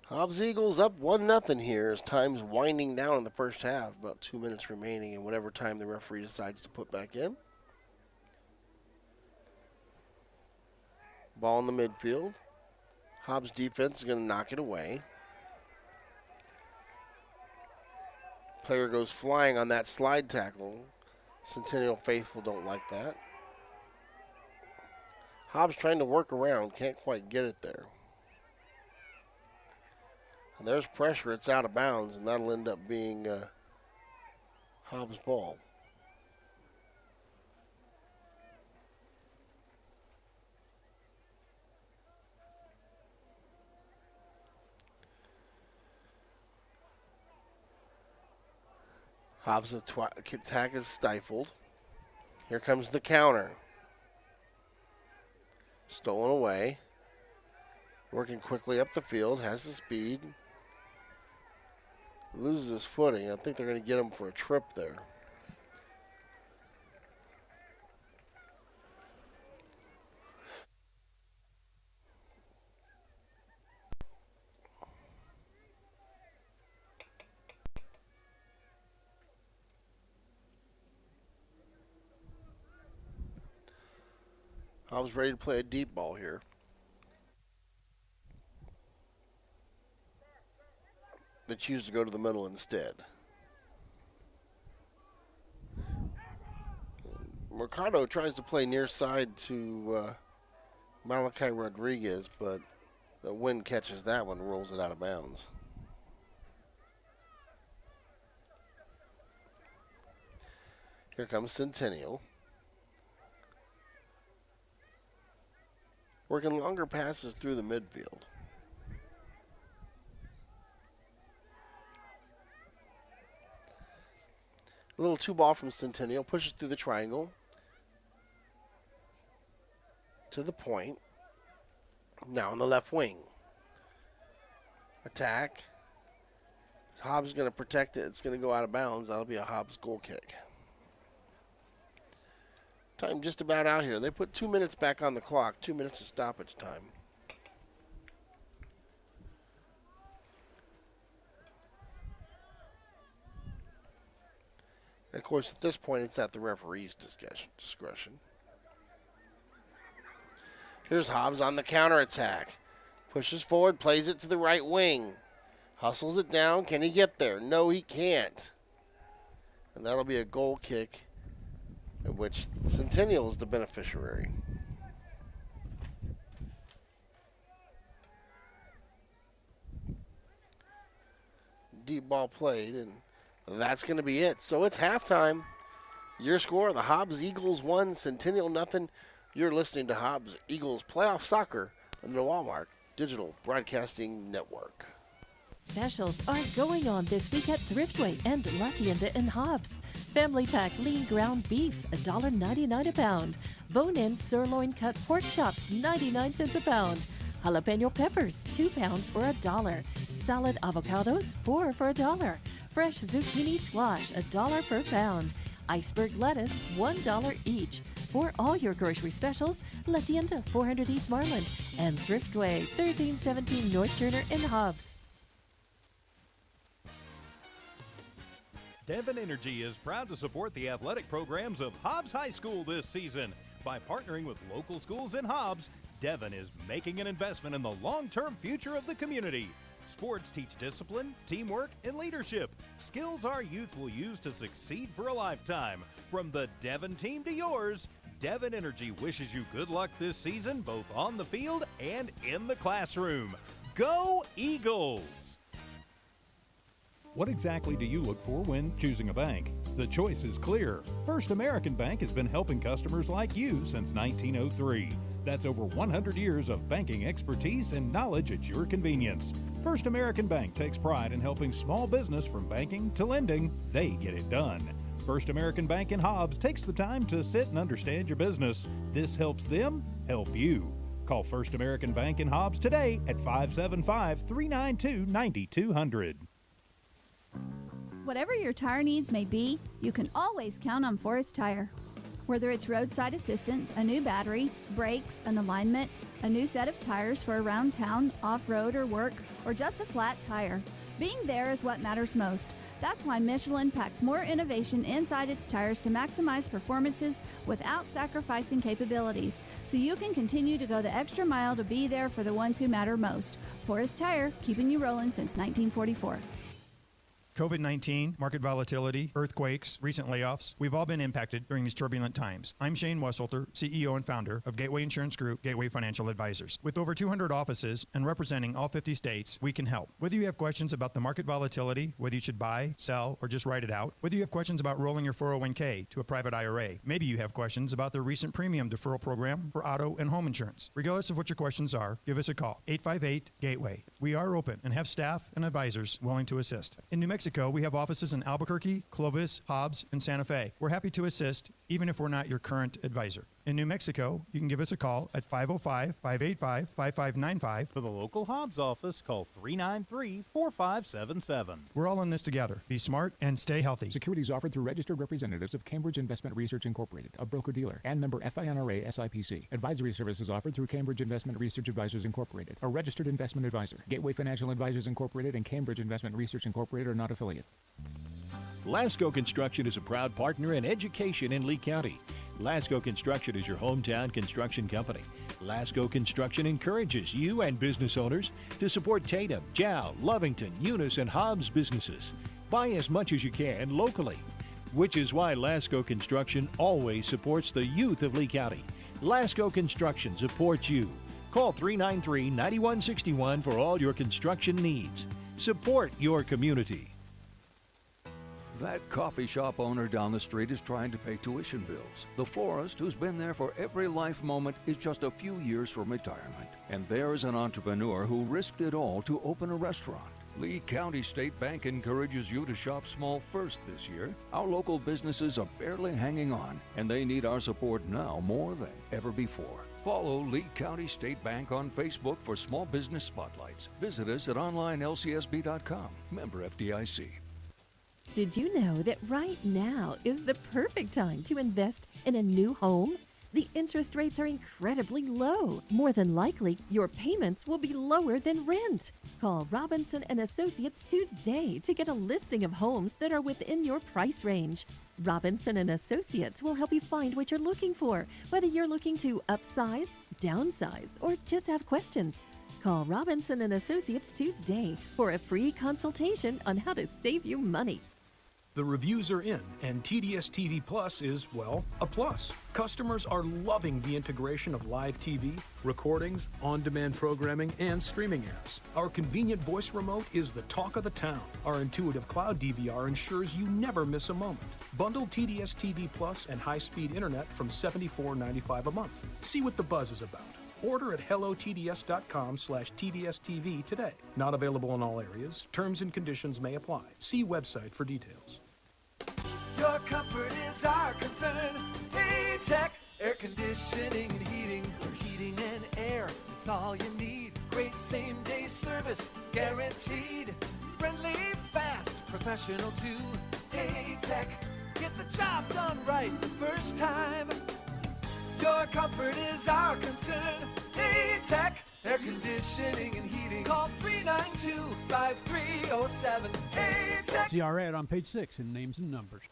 Hobbs Eagles up 1-0 here as time's winding down in the first half. About 2 minutes remaining and whatever time the referee decides to put back in. Ball in the midfield. Hobbs defense is going to knock it away. Player goes flying on that slide tackle. Centennial faithful don't like that. Hobbs trying to work around, can't quite get it there. And there's pressure, it's out of bounds, and that'll end up being Hobbs' ball. Hobbs' attack is stifled. Here comes the counter. Stolen away. Working quickly up the field, has the speed. Loses his footing. I think they're going to get him for a trip there. I was ready to play a deep ball here. They choose to go to the middle instead. Mercado tries to play near side to Malachi Rodriguez, but the wind catches that one, rolls it out of bounds. Here comes Centennial. working longer passes through the midfield. A little 2-ball from Centennial, pushes through the triangle to the point. Now on the left wing. Attack. Hobbs is going to protect it. It's going to go out of bounds. That'll be a Hobbs goal kick. Time just about out here. They put 2 minutes back on the clock. 2 minutes of stoppage time. And of course, at this point, it's at the referee's discretion. Here's Hobbs on the counterattack. Pushes forward, plays it to the right wing. Hustles it down. Can he get there? No, he can't. And that'll be a goal kick in which Centennial is the beneficiary. Deep ball played, and that's going to be it. So it's halftime. Your score, the Hobbs Eagles 1, Centennial nothing. You're listening to Hobbs Eagles Playoff Soccer on the Walmart Digital Broadcasting Network. Specials are going on this week at Thriftway and La Tienda in Hobbs. Family pack lean ground beef, $1.99 a pound. Bone-in sirloin cut pork chops, 99 cents a pound. Jalapeno peppers, 2 pounds for $1. Salad avocados, 4 for $1. Fresh zucchini squash, $1 per pound. Iceberg lettuce, $1 each. For all your grocery specials, La Tienda, 400 East Marlin, and Thriftway, 1317 North Turner in Hobbs. Devon Energy is proud to support the athletic programs of Hobbs High School this season. By partnering with local schools in Hobbs, Devon is making an investment in the long-term future of the community. Sports teach discipline, teamwork, and leadership. Skills our youth will use to succeed for a lifetime. From the Devon team to yours, Devon Energy wishes you good luck this season, both on the field and in the classroom. Go Eagles! What exactly do you look for when choosing a bank? The choice is clear. First American Bank has been helping customers like you since 1903. That's over 100 years of banking expertise and knowledge at your convenience. First American Bank takes pride in helping small business from banking to lending. They get it done. First American Bank in Hobbs takes the time to sit and understand your business. This helps them help you. Call First American Bank in Hobbs today at 575-392-9200. Whatever your tire needs may be, you can always count on Forest Tire. Whether it's roadside assistance, a new battery, brakes, an alignment, a new set of tires for around town, off-road or work, or just a flat tire, being there is what matters most. That's why Michelin packs more innovation inside its tires to maximize performances without sacrificing capabilities, so you can continue to go the extra mile to be there for the ones who matter most. Forest Tire, keeping you rolling since 1944. COVID-19, market volatility, earthquakes, recent layoffs, we've all been impacted during these turbulent times. I'm Shane Wesselter, CEO and founder of Gateway Insurance Group, Gateway Financial Advisors. With over 200 offices and representing all 50 states, we can help. Whether you have questions about the market volatility, whether you should buy, sell, or just write it out, whether you have questions about rolling your 401k to a private IRA, maybe you have questions about the recent premium deferral program for auto and home insurance. Regardless of what your questions are, give us a call, 858-GATEWAY. We are open and have staff and advisors willing to assist. In New Mexico, we have offices in Albuquerque, Clovis, Hobbs, and Santa Fe. We're happy to assist, even if we're not your current advisor. In New Mexico, you can give us a call at 505-585-5595. For the local Hobbs office, call 393-4577. We're all in this together. Be smart and stay healthy. Securities offered through registered representatives of Cambridge Investment Research Incorporated, a broker-dealer, and member FINRA SIPC. Advisory services offered through Cambridge Investment Research Advisors Incorporated, a registered investment advisor. Gateway Financial Advisors Incorporated and Cambridge Investment Research Incorporated are not affiliates. Lasco Construction is a proud partner in education in Lee County. Lasco Construction is your hometown construction company. Lasco Construction encourages you and business owners to support Tatum, Jow, Lovington, Eunice, and Hobbs businesses. Buy as much as you can locally, which is why Lasco Construction always supports the youth of Lee County. Lasco Construction supports you. Call 393-9161 for all your construction needs. Support your community. That coffee shop owner down the street is trying to pay tuition bills. The florist who's been there for every life moment is just a few years from retirement. And there's an entrepreneur who risked it all to open a restaurant. Lee County State Bank encourages you to shop small first this year. Our local businesses are barely hanging on, and they need our support now more than ever before. Follow Lee County State Bank on Facebook for small business spotlights. Visit us at onlinelcsb.com. Member FDIC. Did you know that right now is the perfect time to invest in a new home? The interest rates are incredibly low. More than likely, your payments will be lower than rent. Call Robinson and Associates today to get a listing of homes that are within your price range. Robinson and Associates will help you find what you're looking for, whether you're looking to upsize, downsize, or just have questions. Call Robinson and Associates today for a free consultation on how to save you money. The reviews are in, and TDS TV Plus is, well, a plus. Customers are loving the integration of live TV, recordings, on-demand programming, and streaming apps. Our convenient voice remote is the talk of the town. Our intuitive cloud DVR ensures you never miss a moment. Bundle TDS TV Plus and high-speed internet from $74.95 a month. See what the buzz is about. Order at hellotds.com/TDSTV today. Not available in all areas. Terms and conditions may apply. See website for details. Your comfort is our concern. Tech air conditioning and heating. For heating and air, it's all you need. Great same-day service, guaranteed. Friendly, fast, professional too. Tech, get the job done right the first time. Your comfort is our concern. Tech air conditioning and heating. Call 392-5307. Tech. See our ad on page 6 in names and numbers.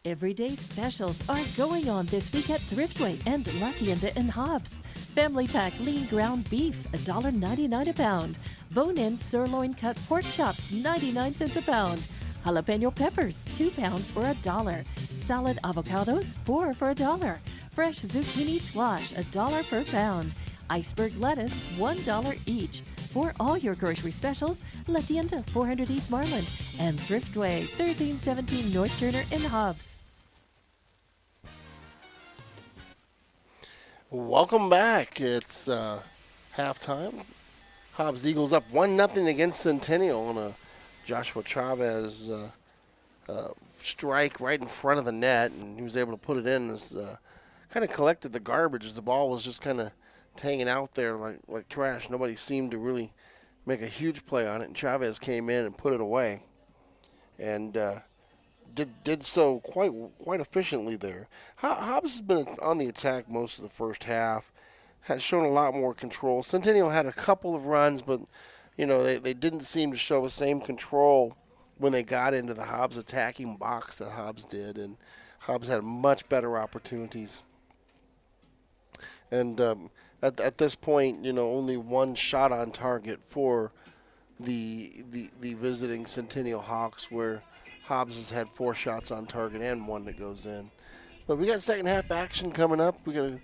Everyday specials are going on this week at Thriftway and La Tienda in Hobbs. Family pack lean ground beef, $1.99 a pound. Bone-in sirloin cut pork chops, 99 cents a pound. Jalapeno peppers, 2 pounds for $1. Salad avocados, 4 for $1. Fresh zucchini squash, $1 per pound. Iceberg lettuce, $1 each. For all your grocery specials, La Tienda, 400 East Marlin, and Thriftway, 1317 North Turner in Hobbs. Welcome back. It's halftime. Hobbs Eagles up 1-0 against Centennial on a Joshua Chavez strike right in front of the net, and he was able to put it in. This kind of collected the garbage. The ball was just kind of hanging out there like trash. Nobody seemed to really make a huge play on it, and Chavez came in and put it away, and did so quite efficiently there. Hobbs has been on the attack most of the first half, has shown a lot more control. Centennial had a couple of runs, but they didn't seem to show the same control when they got into the Hobbs attacking box that Hobbs did, and Hobbs had much better opportunities. And at this point, only one shot on target for the visiting Centennial Hawks, where Hobbs has had 4 shots on target and 1 that goes in. But we got second half action coming up. We got a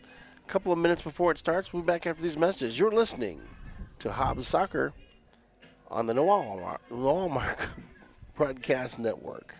couple of minutes before it starts. We'll be back after these messages. You're listening to Hobbs Soccer on the Walmart Broadcast Network.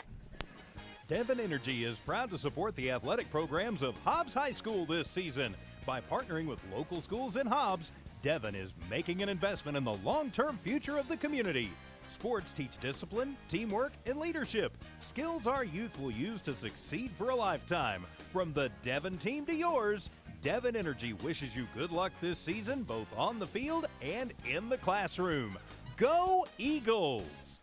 Devon Energy is proud to support the athletic programs of Hobbs High School this season. By partnering with local schools in Hobbs, Devon is making an investment in the long-term future of the community. Sports teach discipline, teamwork, and leadership. Skills our youth will use to succeed for a lifetime. From the Devon team to yours, Devon Energy wishes you good luck this season, both on the field and in the classroom. Go Eagles!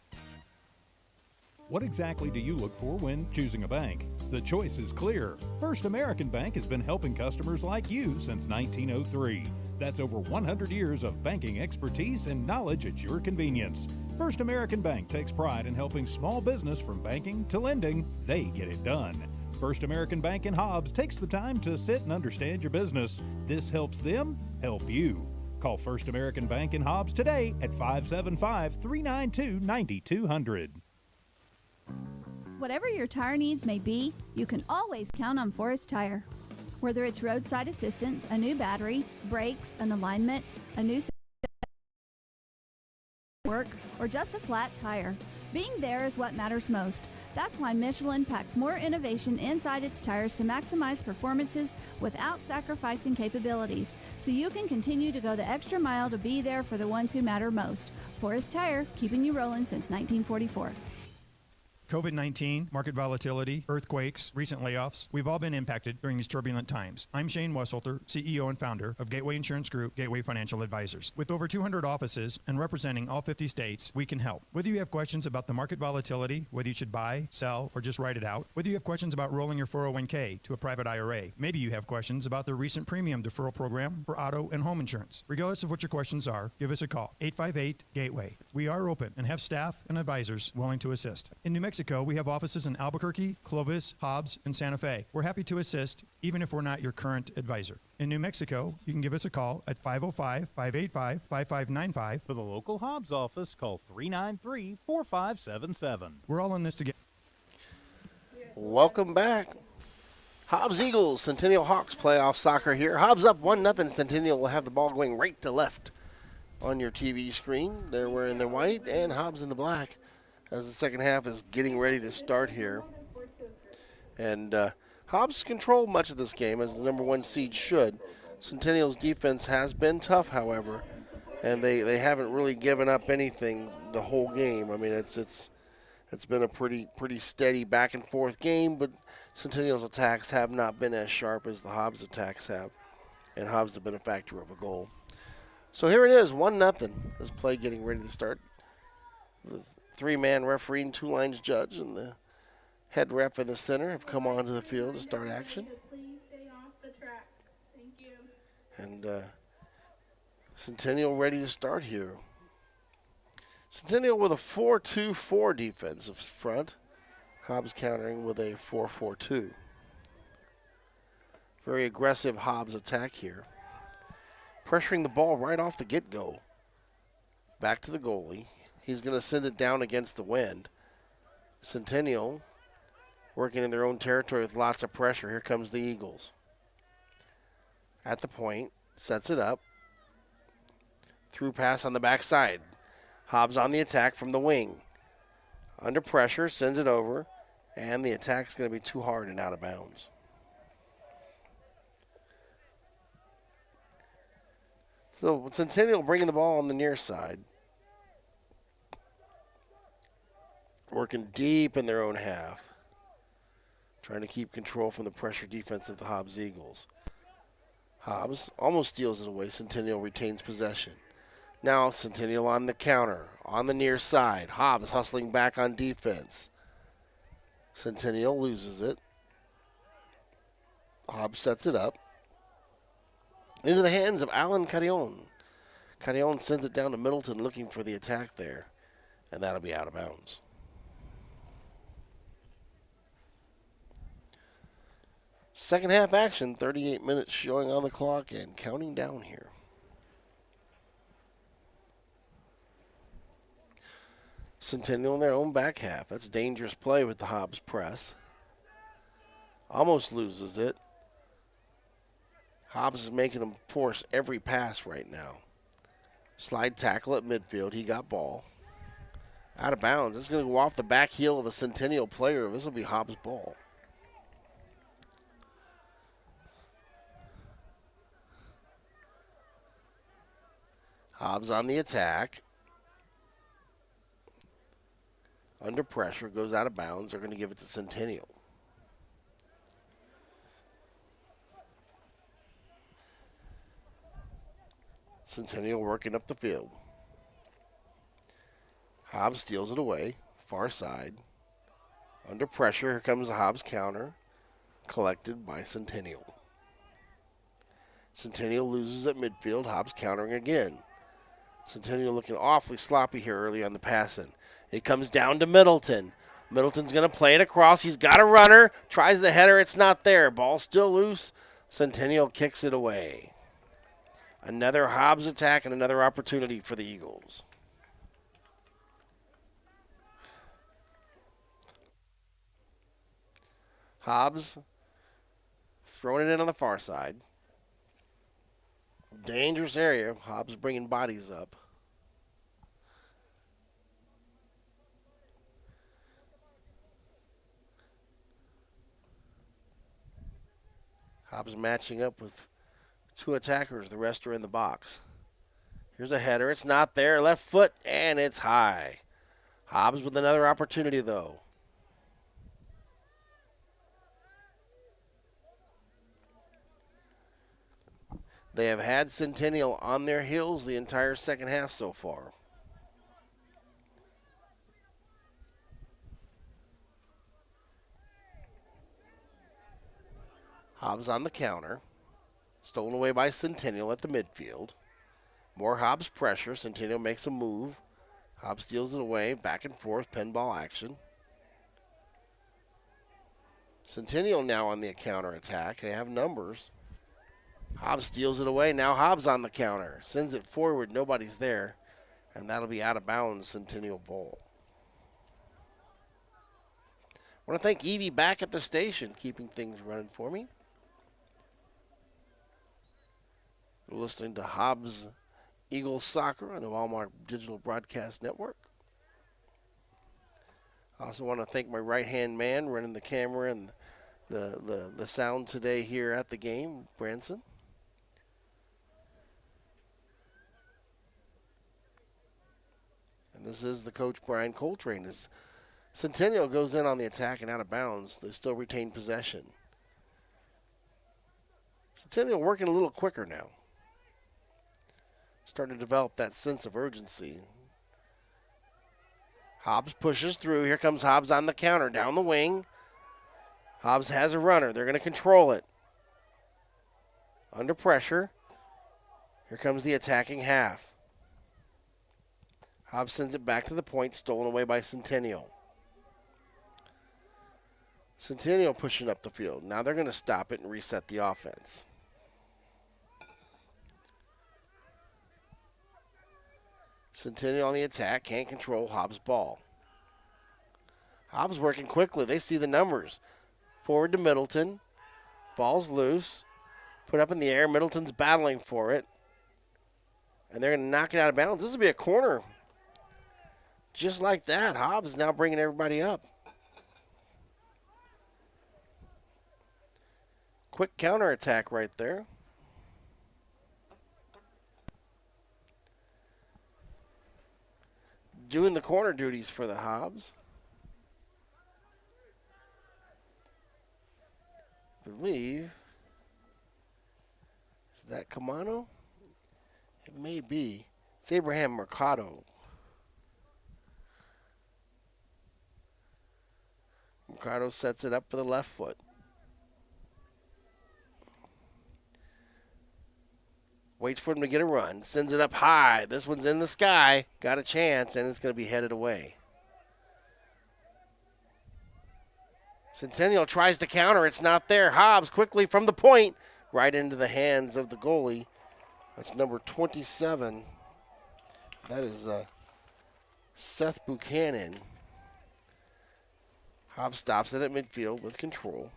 What exactly do you look for when choosing a bank? The choice is clear. First American Bank has been helping customers like you since 1903. That's over 100 years of banking expertise and knowledge at your convenience. First American Bank takes pride in helping small business from banking to lending. They get it done. First American Bank in Hobbs takes the time to sit and understand your business. This helps them help you. Call First American Bank in Hobbs today at 575-392-9200. Whatever your tire needs may be, you can always count on Forest Tire. Whether it's roadside assistance, a new battery, brakes, an alignment, a new work, or just a flat tire, Being there is what matters most. That's why Michelin packs more innovation inside its tires to maximize performances without sacrificing capabilities, so you can continue to go the extra mile to be there for the ones who matter most. Forest Tire, keeping you rolling since 1944. COVID-19, market volatility, earthquakes, recent layoffs, we've all been impacted during these turbulent times. I'm Shane Wesselter, CEO and founder of Gateway Insurance Group, Gateway Financial Advisors. With over 200 offices and representing all 50 states, we can help. Whether you have questions about the market volatility, whether you should buy, sell, or just write it out, whether you have questions about rolling your 401k to a private IRA, maybe you have questions about the recent premium deferral program for auto and home insurance. Regardless of what your questions are, give us a call, 858-GATEWAY. We are open and have staff and advisors willing to assist. In New Mexico, we have offices in Albuquerque, Clovis, Hobbs, and Santa Fe. We're happy to assist, even if we're not your current advisor. In New Mexico, you can give us a call at 505-585-5595. For the local Hobbs office, call 393-4577. We're all in this together. Welcome back. Hobbs Eagles, Centennial Hawks playoff soccer here. Hobbs up 1-0. Centennial will have the ball going right to left on your TV screen. They're wearing the white and Hobbs in the black as the second half is getting ready to start here. And Hobbs controlled much of this game, as the number one seed should. Centennial's defense has been tough, however, and they haven't really given up anything the whole game. I mean, it's been a pretty steady back and forth game, but Centennial's attacks have not been as sharp as the Hobbs attacks have, and Hobbs have been a factor of a goal. So here it is, 1-0. This play getting ready to start with three-man referee and two lines judge, and the head ref in the center have come onto the field to start action. And Centennial ready to start here. Centennial with a 4-2-4 defensive front. Hobbs countering with a 4-4-2. Very aggressive Hobbs attack here. Pressuring the ball right off the get-go. Back to the goalie. He's going to send it down against the wind. Centennial working in their own territory with lots of pressure. Here comes the Eagles. At the point, sets it up. Through pass on the backside. Hobbs on the attack from the wing. Under pressure, sends it over, and the attack's going to be too hard and out of bounds. So Centennial bringing the ball on the near side. Working deep in their own half. Trying to keep control from the pressure defense of the Hobbs Eagles. Hobbs almost steals it away. Centennial retains possession. Now Centennial on the counter, on the near side. Hobbs hustling back on defense. Centennial loses it. Hobbs sets it up. Into the hands of Alan Carrion. Carrion sends it down to Middleton looking for the attack there. And that'll be out of bounds. Second half action, 38 minutes showing on the clock and counting down here. Centennial in their own back half. That's dangerous play with the Hobbs press. Almost loses it. Hobbs is making him force every pass right now. Slide tackle at midfield. He got ball. Out of bounds. It's going to go off the back heel of a Centennial player. This will be Hobbs' ball. Hobbs on the attack. Under pressure, goes out of bounds. They're going to give it to Centennial. Centennial working up the field. Hobbs steals it away. Far side. Under pressure, here comes the Hobbs counter. Collected by Centennial. Centennial loses at midfield. Hobbs countering again. Centennial looking awfully sloppy here early on the passing. It comes down to Middleton. Middleton's going to play it across. He's got a runner. Tries the header. It's not there. Ball still loose. Centennial kicks it away. Another Hobbs attack and another opportunity for the Eagles. Hobbs throwing it in on the far side. Dangerous area. Hobbs bringing bodies up. Hobbs matching up with 2 attackers. The rest are in the box. Here's a header. It's not there. Left foot, and it's high. Hobbs with another opportunity, though. They have had Centennial on their heels the entire second half so far. Hobbs on the counter. Stolen away by Centennial at the midfield. More Hobbs pressure. Centennial makes a move. Hobbs steals it away. Back and forth. Pinball action. Centennial now on the counter attack. They have numbers. Hobbs steals it away. Now Hobbs on the counter. Sends it forward. Nobody's there. And that'll be out of bounds, Centennial ball. I want to thank Evie back at the station, keeping things running for me. We're listening to Hobbs Eagles Soccer on the Walmart Digital Broadcast Network. I also want to thank my right-hand man running the camera and the sound today here at the game, Branson. And this is the coach, Brian Coltrane. As Centennial goes in on the attack and out of bounds, they still retain possession. Centennial working a little quicker now. Starting to develop that sense of urgency. Hobbs pushes through. Here comes Hobbs on the counter, down the wing. Hobbs has a runner. They're going to control it. Under pressure. Here comes the attacking half. Hobbs sends it back to the point, stolen away by Centennial. Centennial pushing up the field. Now they're going to stop it and reset the offense. Centennial on the attack, can't control Hobbs' ball. Hobbs working quickly. They see the numbers. Forward to Middleton. Ball's loose. Put up in the air. Middleton's battling for it. And they're going to knock it out of bounds. This will be a corner. Just like that, Hobbs is now bringing everybody up. Quick counterattack right there. Doing the corner duties for the Hobbs. I believe. Is that Camano? It may be. It's Abraham Mercado. Mercado sets it up for the left foot. Waits for him to get a run. Sends it up high. This one's in the sky. Got a chance, and it's going to be headed away. Centennial tries to counter. It's not there. Hobbs quickly from the point. Right into the hands of the goalie. That's number 27. That is Seth Buchanan. Hobbs stops it at midfield with control.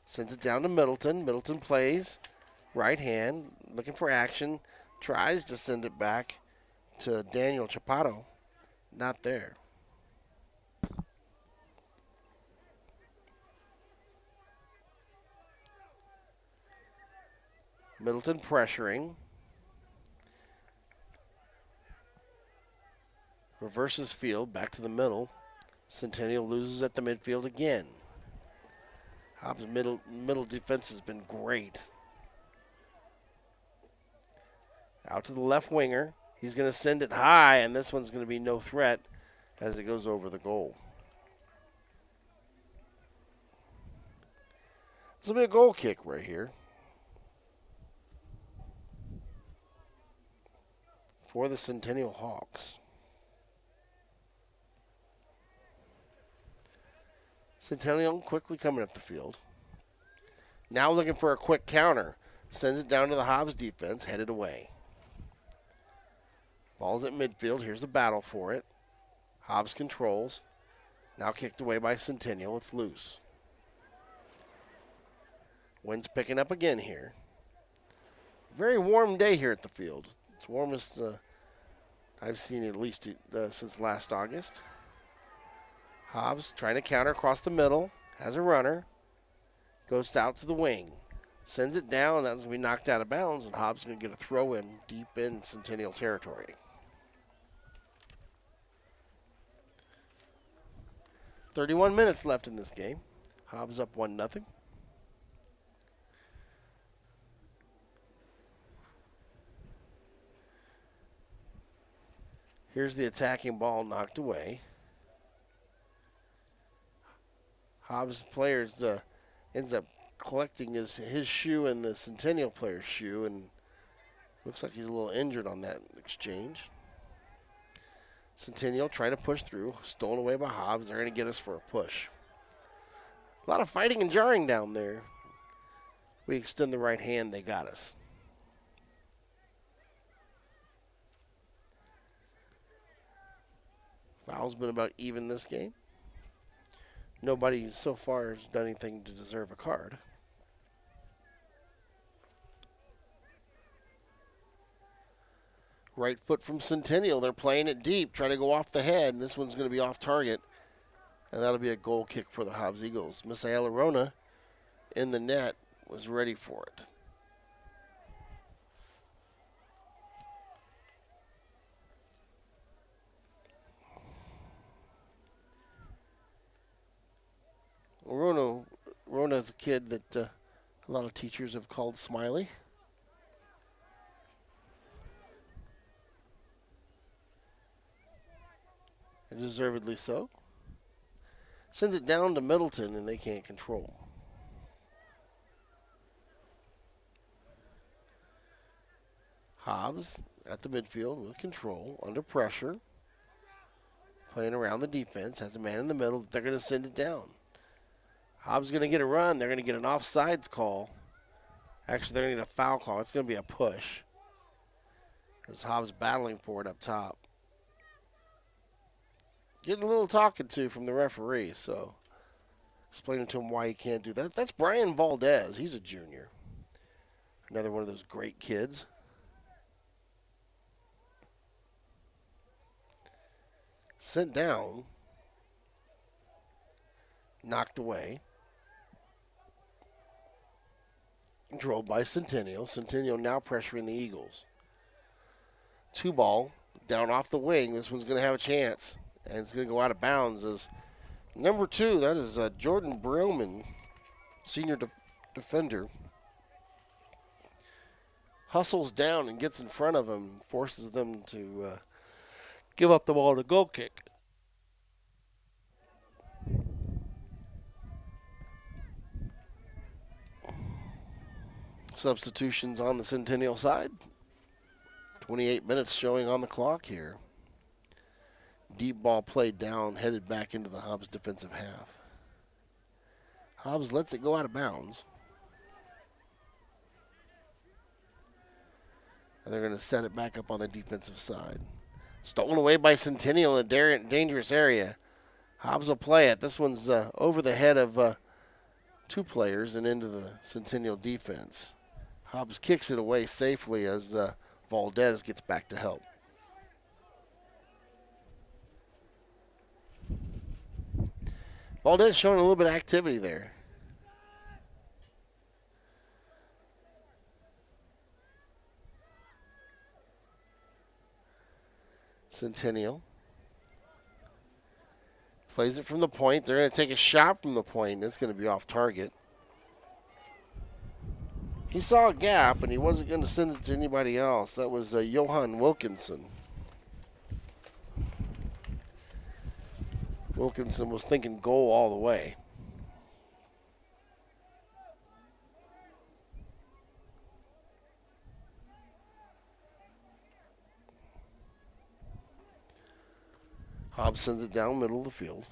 Sends it down to Middleton. Middleton plays. Right hand. Looking for action. Tries to send it back to Daniel Chapato. Not there. Middleton pressuring. Reverses field. Back to the middle. Centennial loses at the midfield again. Hobbs' middle defense has been great. Out to the left winger. He's going to send it high, and this one's going to be no threat as it goes over the goal. This will be a goal kick right here for the Centennial Hawks. Centennial quickly coming up the field. Now looking for a quick counter. Sends it down to the Hobbs defense, headed away. Ball's at midfield. Here's the battle for it. Hobbs controls. Now kicked away by Centennial. It's loose. Wind's picking up again here. Very warm day here at the field. It's warmest I've seen at least since last August. Hobbs trying to counter across the middle. has a runner, goes out to the wing, sends it down. That's going to be knocked out of bounds, and Hobbs is going to get a throw in deep in Centennial territory. 31 minutes left in this game. Hobbs up 1-0. Here's the attacking ball knocked away. Hobbs players ends up collecting his shoe and the Centennial player's shoe, and looks like he's a little injured on that exchange. Centennial trying to push through, stolen away by Hobbs. They're going to get us for a push. A lot of fighting and jarring down there. We extend the right hand, they got us. Foul's been about even this game. Nobody so far has done anything to deserve a card. Right foot from Centennial. They're playing it deep, trying to go off the head, and this one's going to be off target. And that'll be a goal kick for the Hobbs Eagles. Misaela Rona in the net was ready for it. Rona is a kid that a lot of teachers have called Smiley. And deservedly so. Sends it down to Middleton, and they can't control. Hobbs at the midfield with control, under pressure. Playing around the defense, has a man in the middle. They're going to send it down. Hobbs is going to get a run. They're going to get an offsides call. Actually, they're going to get a foul call. It's going to be a push. Because Hobbs battling for it up top. Getting a little talking to from the referee, so explaining to him why he can't do that. That's Brian Valdez. He's a junior. Another one of those great kids. Sent down. Knocked away. Controlled by Centennial. Centennial now pressuring the Eagles. 2-ball. Down off the wing. This one's going to have a chance. And it's going to go out of bounds as number 2, that is Jordan Brillman, senior defender, hustles down and gets in front of him, forces them to give up the ball to goal kick. Substitutions on the Centennial side. 28 minutes showing on the clock here. Deep ball played down, headed back into the Hobbs defensive half. Hobbs lets it go out of bounds. And they're going to set it back up on the defensive side. Stolen away by Centennial in a dangerous area. Hobbs will play it. This one's over the head of 2 players and into the Centennial defense. Hobbs kicks it away safely as Valdez gets back to help. Valdez showing a little bit of activity there. Centennial plays it from the point. They're going to take a shot from the point. It's going to be off target. He saw a gap, and he wasn't going to send it to anybody else. That was Johan Wilkinson. Wilkinson was thinking goal all the way. Hobbs sends it down middle of the field.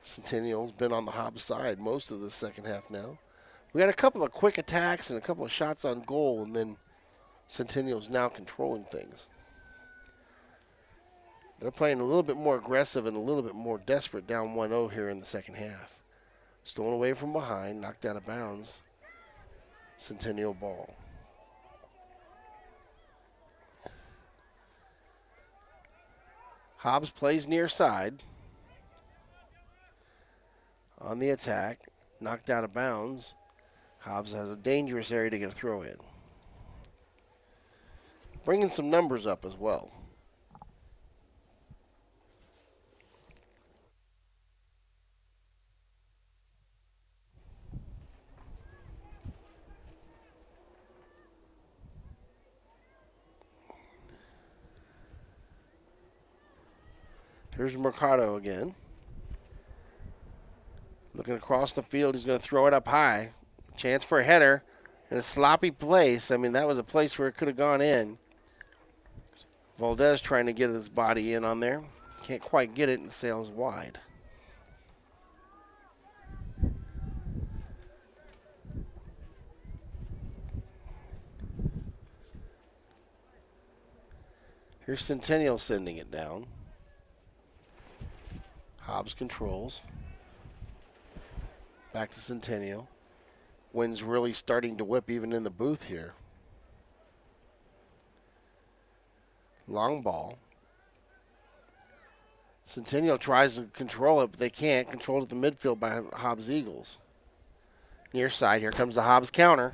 Centennial's been on the Hobbs side most of the second half now. We got a couple of quick attacks and a couple of shots on goal, and then Centennial's now controlling things. They're playing a little bit more aggressive and a little bit more desperate down 1-0 here in the second half. Stolen away from behind, knocked out of bounds. Centennial ball. Hobbs plays near side. on the attack, knocked out of bounds. Hobbs has a dangerous area to get a throw in. Bringing some numbers up as well. Here's Mercado again. Looking across the field, he's going to throw it up high. Chance for a header in a sloppy place. I mean, that was a place where it could have gone in. Valdez trying to get his body in on there. Can't quite get it and sails wide. Here's Centennial sending it down. Hobbs controls. Back to Centennial. Wind's really starting to whip even in the booth here. Long ball. Centennial tries to control it, but they can't. Controlled at the midfield by Hobbs Eagles. Near side, here comes the Hobbs counter.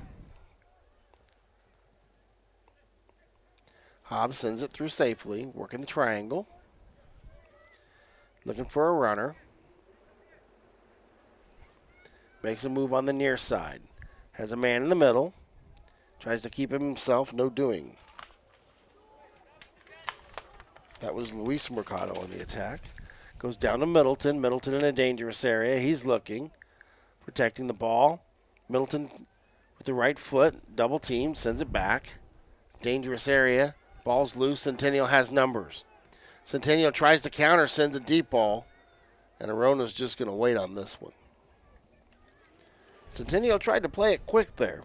Hobbs sends it through safely, working the triangle. Looking for a runner. Makes a move on the near side. Has a man in the middle. Tries to keep him himself, no doing. That was Luis Mercado on the attack. Goes down to Middleton. Middleton in a dangerous area. He's looking. Protecting the ball. Middleton with the right foot. Double team. Sends it back. Dangerous area. Ball's loose. Centennial has numbers. Centennial tries to counter. Sends a deep ball. And Arona's just going to wait on this one. Centennial tried to play it quick there.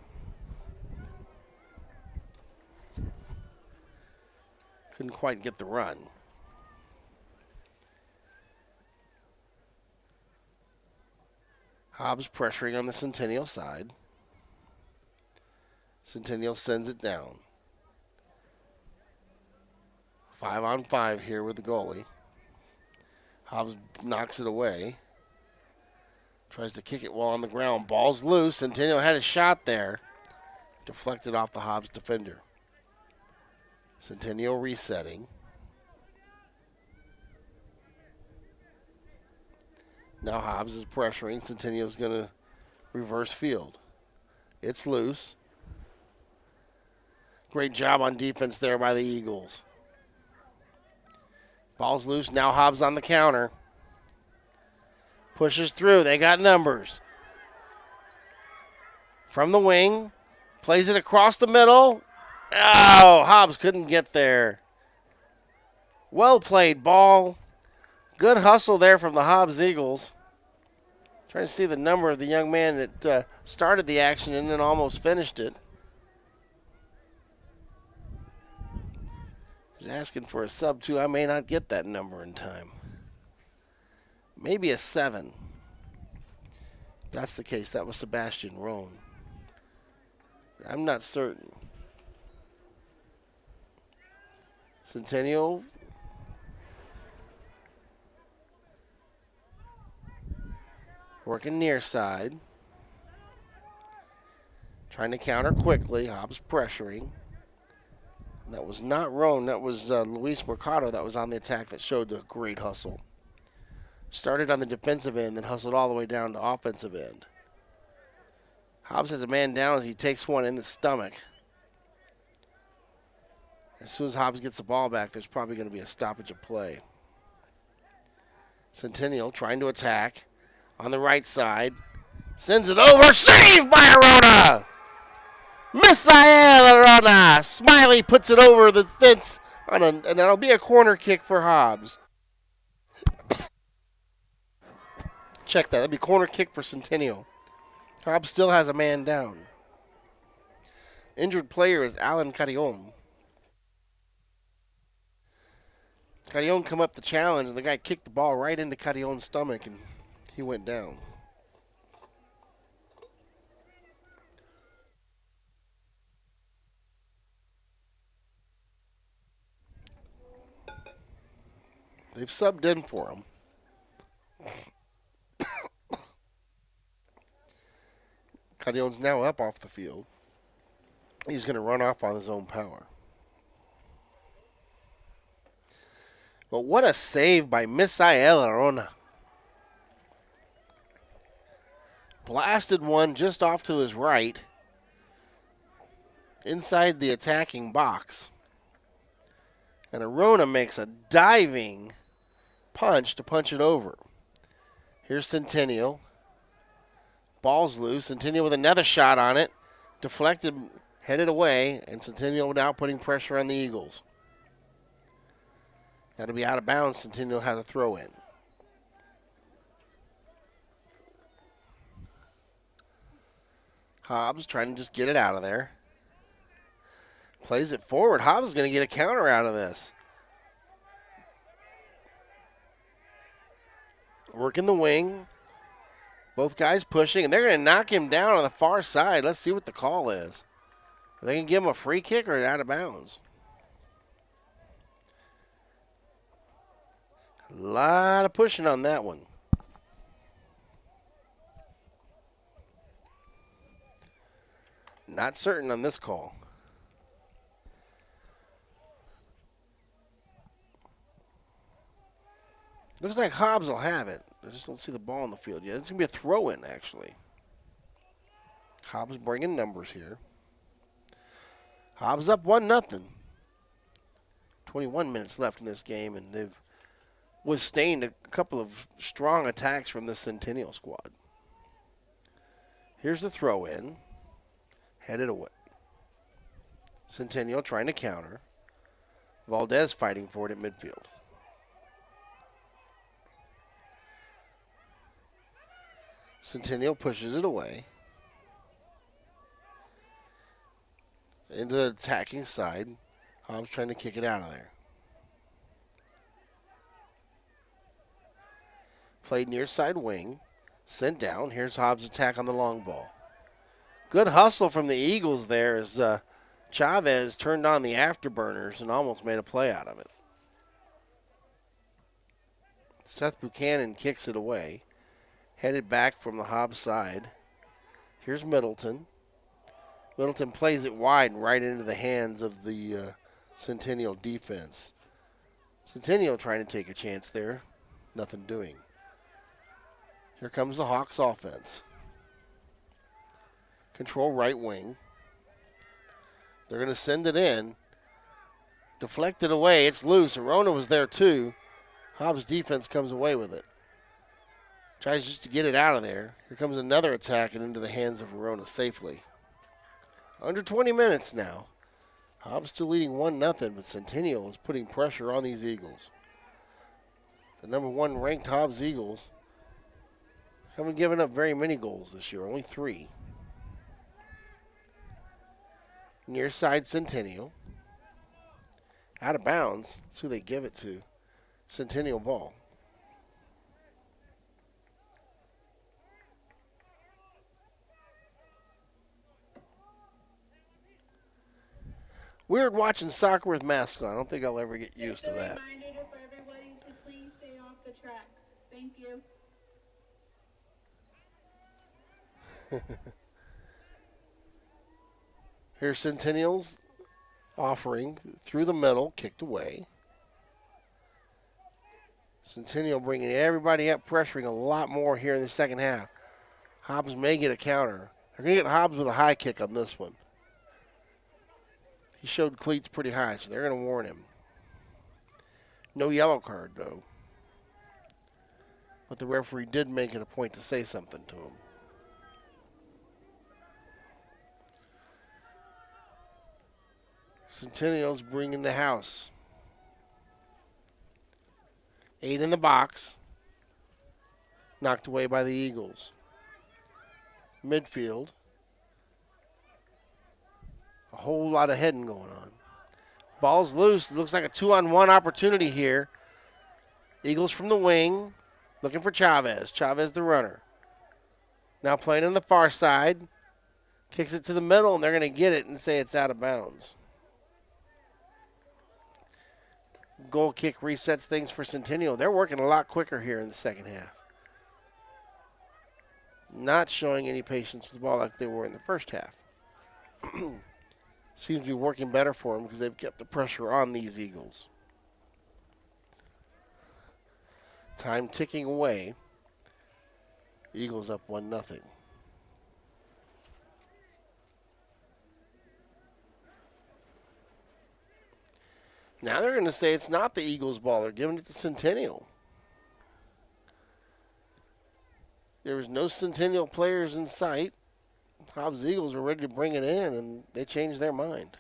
Couldn't quite get the run. Hobbs pressuring on the Centennial side. Centennial sends it down. 5-on-5 here with the goalie. Hobbs knocks it away. Tries to kick it while on the ground. Ball's loose. Centennial had a shot there. Deflected off the Hobbs defender. Centennial resetting. Now Hobbs is pressuring. Centennial's going to reverse field. It's loose. Great job on defense there by the Eagles. Ball's loose. Now Hobbs on the counter. Pushes through. They got numbers. From the wing. Plays it across the middle. Oh, Hobbs couldn't get there. Well played ball. Good hustle there from the Hobbs Eagles. Trying to see the number of the young man that started the action and then almost finished it. He's asking for a sub, too. I may not get that number in time. Maybe a 7. If that's the case, that was Sebastian Rohn. I'm not certain. Centennial. Working near side. Trying to counter quickly. Hobbs pressuring. That was not Rohn. That was Luis Mercado that was on the attack that showed the great hustle. Started on the defensive end, then hustled all the way down to offensive end. Hobbs has a man down as he takes one in the stomach. As soon as Hobbs gets the ball back, there's probably going to be a stoppage of play. Centennial trying to attack on the right side. Sends it over. Saved by Arona! Misael Arona! Smiley puts it over the fence, and that'll be a corner kick for Hobbs. Check that. That'd be corner kick for Centennial. Hobbs still has a man down. Injured player is Alan Carrion. Carrion come up the challenge, and the guy kicked the ball right into Carrion's stomach, and he went down. They've subbed in for him. Cadillon's now up off the field. He's going to run off on his own power. But what a save by Misael Arona. Blasted one just off to his right, inside the attacking box. And Arona makes a diving punch to punch it over. Here's Centennial. Ball's loose. Centennial with another shot on it. Deflected, headed away, and Centennial now putting pressure on the Eagles. That'll be out of bounds. Centennial has a throw in. Hobbs trying to just get it out of there. Plays it forward. Hobbs is going to get a counter out of this. Working the wing. Both guys pushing, and they're going to knock him down on the far side. Let's see what the call is. Are they going to give him a free kick or out of bounds? A lot of pushing on that one. Not certain on this call. Looks like Hobbs will have it. I just don't see the ball on the field yet. It's going to be a throw-in, actually. Hobbs bringing numbers here. Hobbs up 1-0. 21 minutes left in this game, and they've withstained a couple of strong attacks from the Centennial squad. Here's the throw-in. Headed away. Centennial trying to counter. Valdez fighting for it at midfield. Centennial pushes it away. Into the attacking side. Hobbs trying to kick it out of there. Played near side wing. Sent down. Here's Hobbs' attack on the long ball. Good hustle from the Eagles there as Chavez turned on the afterburners and almost made a play out of it. Seth Buchanan kicks it away. Headed back from the Hobbs side. Here's Middleton. Middleton plays it wide and right into the hands of the Centennial defense. Centennial trying to take a chance there. Nothing doing. Here comes the Hawks offense. Control right wing. They're going to send it in. Deflected away. It's loose. Arona was there too. Hobbs' defense comes away with it. Tries just to get it out of there. Here comes another attack and into the hands of Arona safely. Under 20 minutes now. Hobbs still leading 1-0, but Centennial is putting pressure on these Eagles. The number 1 ranked Hobbs Eagles haven't given up very many goals this year, only 3. Near side Centennial. Out of bounds. That's who they give it to. Centennial ball. Weird watching soccer with masks on. I don't think I'll ever get used to that. Reminder for everybody to please stay off the track. Thank you. Here's Centennial's offering through the middle, kicked away. Centennial bringing everybody up, pressuring a lot more here in the second half. Hobbs may get a counter. They're going to get Hobbs with a high kick on this one. He showed cleats pretty high, so they're going to warn him. No yellow card, though. But the referee did make it a point to say something to him. Centennial's bringing the house. 8 in the box. Knocked away by the Eagles. Midfield. A whole lot of heading going on. Ball's loose. It looks like a 2-on-1 opportunity here. Eagles from the wing. Looking for Chavez. Chavez the runner. Now playing on the far side. Kicks it to the middle, and they're going to get it and say it's out of bounds. Goal kick resets things for Centennial. They're working a lot quicker here in the second half. not showing any patience with the ball like they were in the first half. Seems to be working better for them because they've kept the pressure on these Eagles. Time ticking away. Eagles up 1-0. Now they're going to say it's not the Eagles' ball. They're giving it to Centennial. There was no Centennial players in sight. Hobbs Eagles were ready to bring it in, and they changed their mind.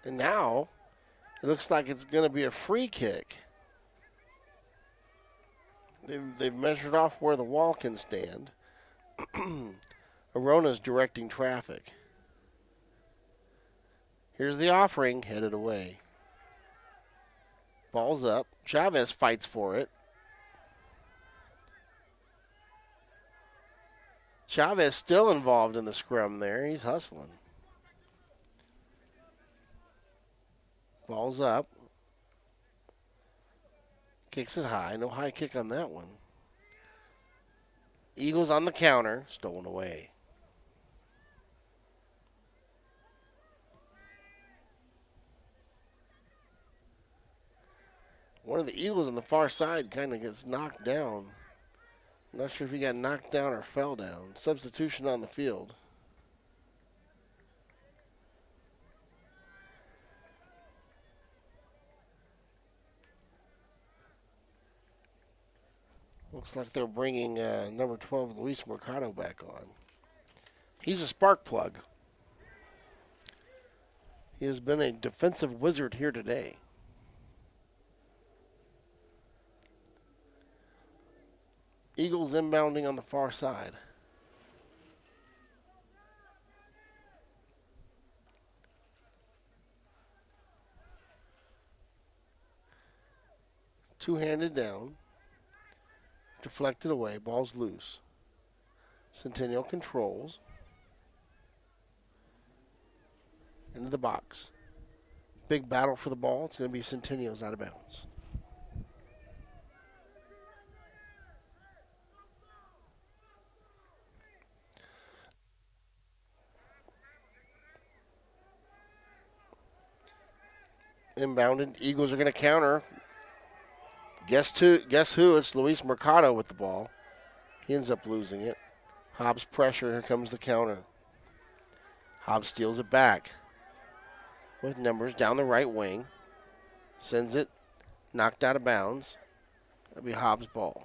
And now it looks like it's going to be a free kick. They've measured off where the wall can stand. Arona's directing traffic. Here's the offering, headed away. Ball's up. Chavez fights for it. Chavez still involved in the scrum there. He's hustling. Ball's up. Kicks it high. No high kick on that one. Eagles on the counter. Stolen away. One of the Eagles on the far side kind of gets knocked down. I'm not sure if he got knocked down or fell down. Substitution on the field. Looks like they're bringing number 12, Luis Mercado, back on. He's a spark plug. He has been a defensive wizard here today. Eagles inbounding on the far side. Two-handed down. Deflected away. Ball's loose. Centennial controls. Into the box. Big battle for the ball. It's going to be Centennial's out of bounds. Inbounded. Eagles are going to counter. Guess who? It's Luis Mercado with the ball. He ends up losing it. Hobbs pressure. Here comes the counter. Hobbs steals it back. With numbers down the right wing. Sends it. Knocked out of bounds. That'll be Hobbs' ball.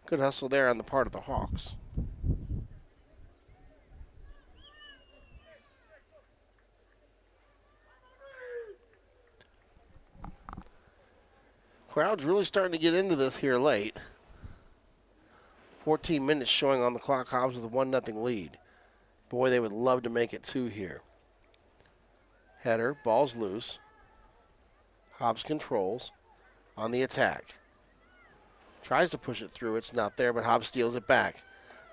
Good hustle there on the part of the Hawks. Crowd's really starting to get into this here late. 14 minutes showing on the clock. Hobbs with a 1-0 lead. Boy, they would love to make it 2 here. Header, ball's loose. Hobbs controls on the attack. Tries to push it through. It's not there, but Hobbs steals it back.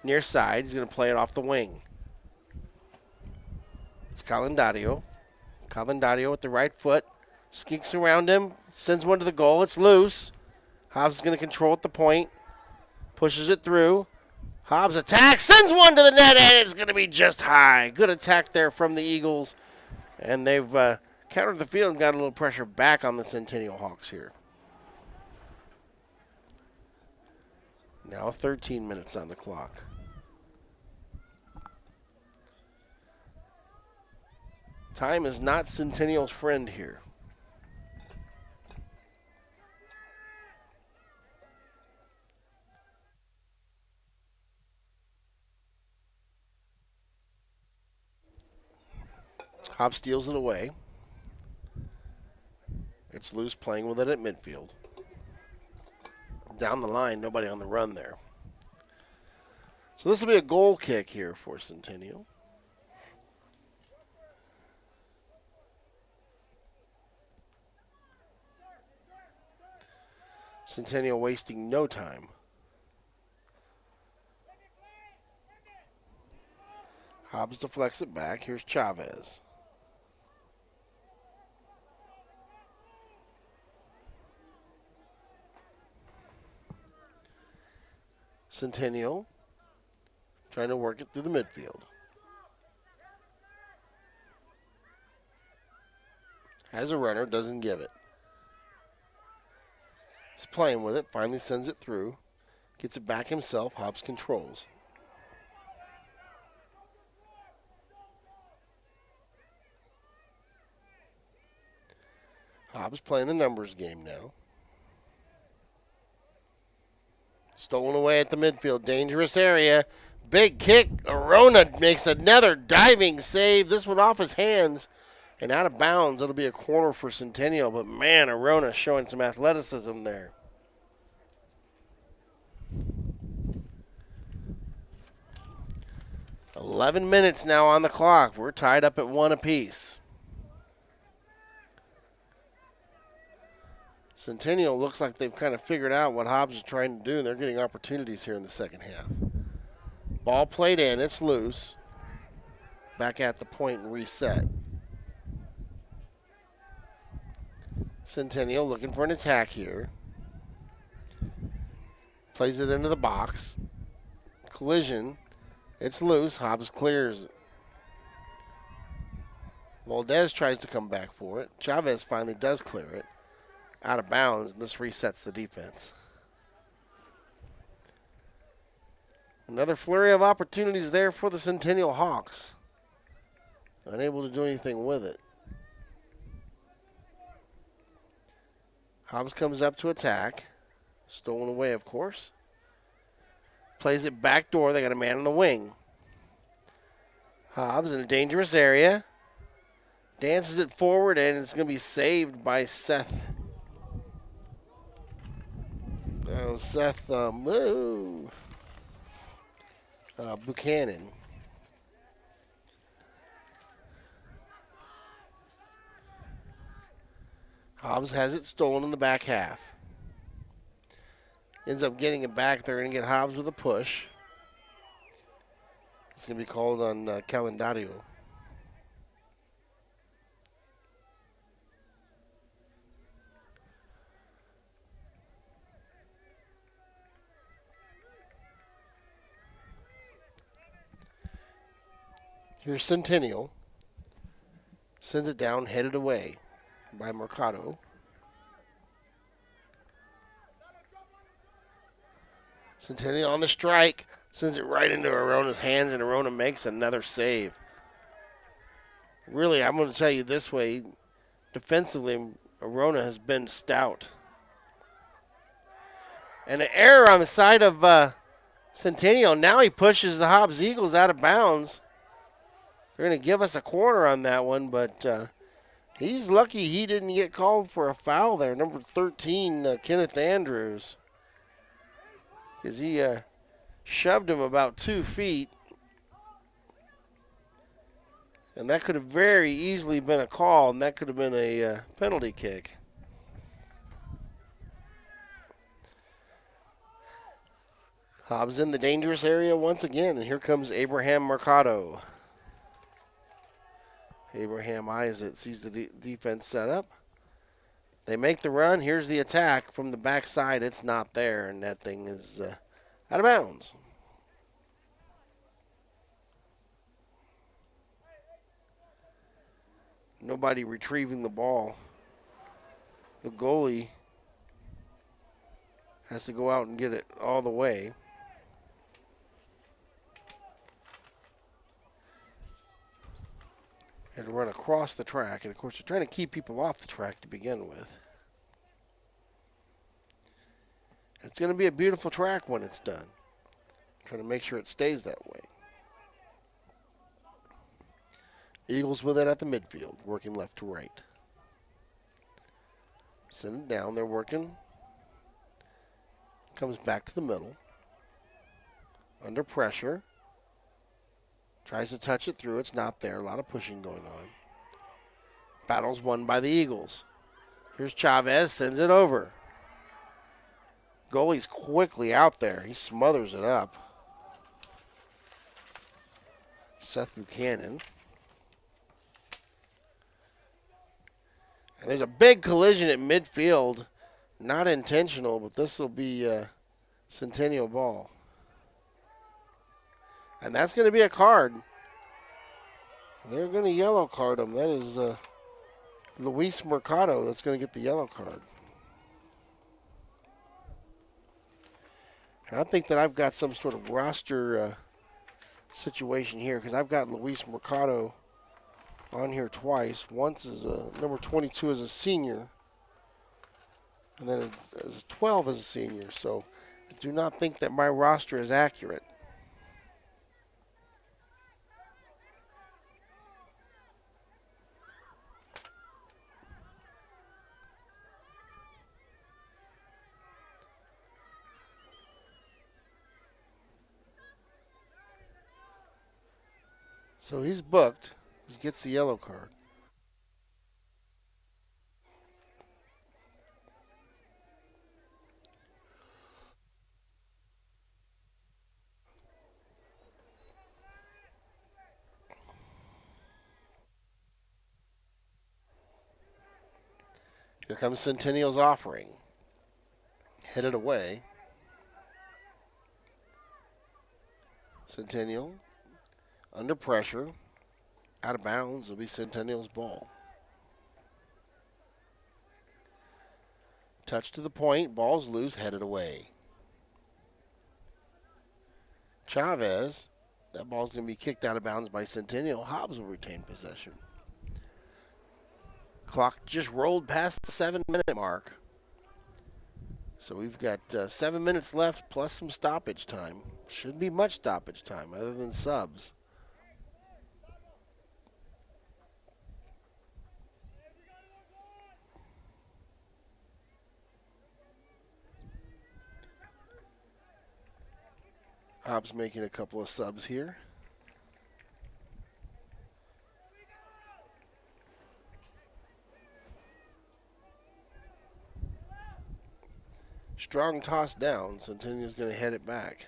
Near side, he's going to play it off the wing. It's Calendario. Calendario with the right foot. Skinks around him, sends one to the goal. It's loose. Hobbs is going to control at the point. Pushes it through. Hobbs attacks, sends one to the net, and it's going to be just high. Good attack there from the Eagles. And they've countered the field and got a little pressure back on the Centennial Hawks here. Now 13 minutes on the clock. Time is not Centennial's friend here. Hobbs steals it away. It's loose, playing with it at midfield. Down the line, nobody on the run there. So this will be a goal kick here for Centennial. Centennial wasting no time. Hobbs deflects it back. Here's Chavez. Centennial trying to work it through the midfield. Has a runner, doesn't give it. He's playing with it, finally sends it through. Gets it back himself, Hobbs controls. Hobbs playing the numbers game now. Stolen away at the midfield, dangerous area. Big kick, Arona makes another diving save. This one off his hands and out of bounds. It'll be a corner for Centennial, but man, Arona showing some athleticism there. "11 minutes now on the clock. We're tied up at 1 apiece. Centennial looks like they've kind of figured out what Hobbs is trying to do, and they're getting opportunities here in the second half. Ball played in. It's loose. Back at the point and reset. Centennial looking for an attack here. Plays it into the box. Collision. It's loose. Hobbs clears. Valdez tries to come back for it. Chavez finally does clear it. Out of bounds, and this resets the defense. Another flurry of opportunities there for the Centennial Hawks. Unable to do anything with it. Hobbs comes up to attack. Stolen away, of course. Plays it back door. They got a man on the wing. Hobbs in a dangerous area. Dances it forward, and it's going to be saved by Seth. Buchanan. Hobbs has it stolen in the back half. Ends up getting it back. They're going to get Hobbs with a push. It's going to be called on Calendario. Here's Centennial. Sends it down, headed away by Mercado. Centennial on the strike. Sends it right into Arona's hands, and Arona makes another save. Really, I'm going to tell you this way. Defensively, Arona has been stout. And an error on the side of Centennial. Now he pushes the Hobbs Eagles out of bounds. They're going to give us a corner on that one, but he's lucky he didn't get called for a foul there. Number 13, Kenneth Andrews. Because he shoved him about 2 feet. And that could have very easily been a call, and that could have been a penalty kick. Hobbs in the dangerous area once again, and here comes Abraham Mercado. Abraham eyes it, sees the defense set up. They make the run. Here's the attack from the backside. It's not there, and that thing is out of bounds. Nobody retrieving the ball. The goalie has to go out and get it all the way. And to run across the track. And, of course, they're trying to keep people off the track to begin with. It's going to be a beautiful track when it's done. Trying to make sure it stays that way. Eagles with it at the midfield, working left to right. Send it down. They're working. Comes back to the middle. Under pressure. Tries to touch it through. It's not there. A lot of pushing going on. Battle's won by the Eagles. Here's Chavez. Sends it over. Goalie's quickly out there. He smothers it up. Seth Buchanan. And there's a big collision at midfield. Not intentional, but this will be a Centennial ball. And that's going to be a card. They're going to yellow card him. That is Luis Mercado that's going to get the yellow card. And I think that I've got some sort of roster situation here because I've got Luis Mercado on here twice. Once as number 22 as a senior, and then as 12 as a senior. So I do not think that my roster is accurate. So he's booked. He gets the yellow card. Here comes Centennial's offering. Headed away. Centennial under pressure. Out of bounds. It'll be Centennial's ball. Touch to the point. Ball's loose. Headed away. Chavez. That ball's going to be kicked out of bounds by Centennial. Hobbs will retain possession. Clock just rolled past the 7-minute mark. So we've got 7 minutes left plus some stoppage time. Shouldn't be much stoppage time other than subs. Hobbs making a couple of subs here. Strong toss down. Centennial's going to head it back.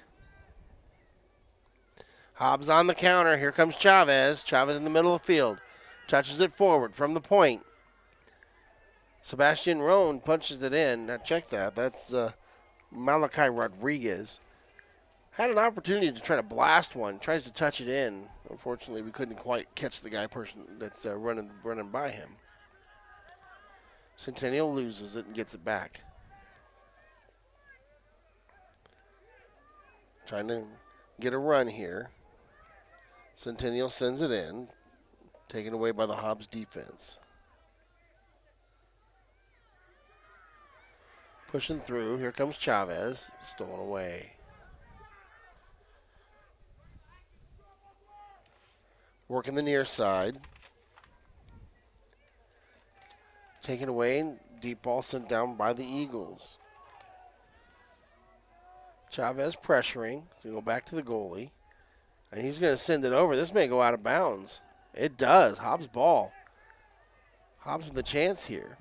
Hobbs on the counter. Here comes Chavez. Chavez in the middle of the field. Touches it forward from the point. Sebastian Roan punches it in. Now check that. That's Malachi Rodriguez. Had an opportunity to try to blast one. Tries to touch it in. Unfortunately, we couldn't quite catch the person that's running by him. Centennial loses it and gets it back. Trying to get a run here. Centennial sends it in. Taken away by the Hobbs defense. Pushing through. Here comes Chavez. Stolen away. Working the near side. Taken away. Deep ball sent down by the Eagles. Chavez pressuring. So go back to the goalie. And he's going to send it over. This may go out of bounds. It does. Hobbs ball. Hobbs with a chance here.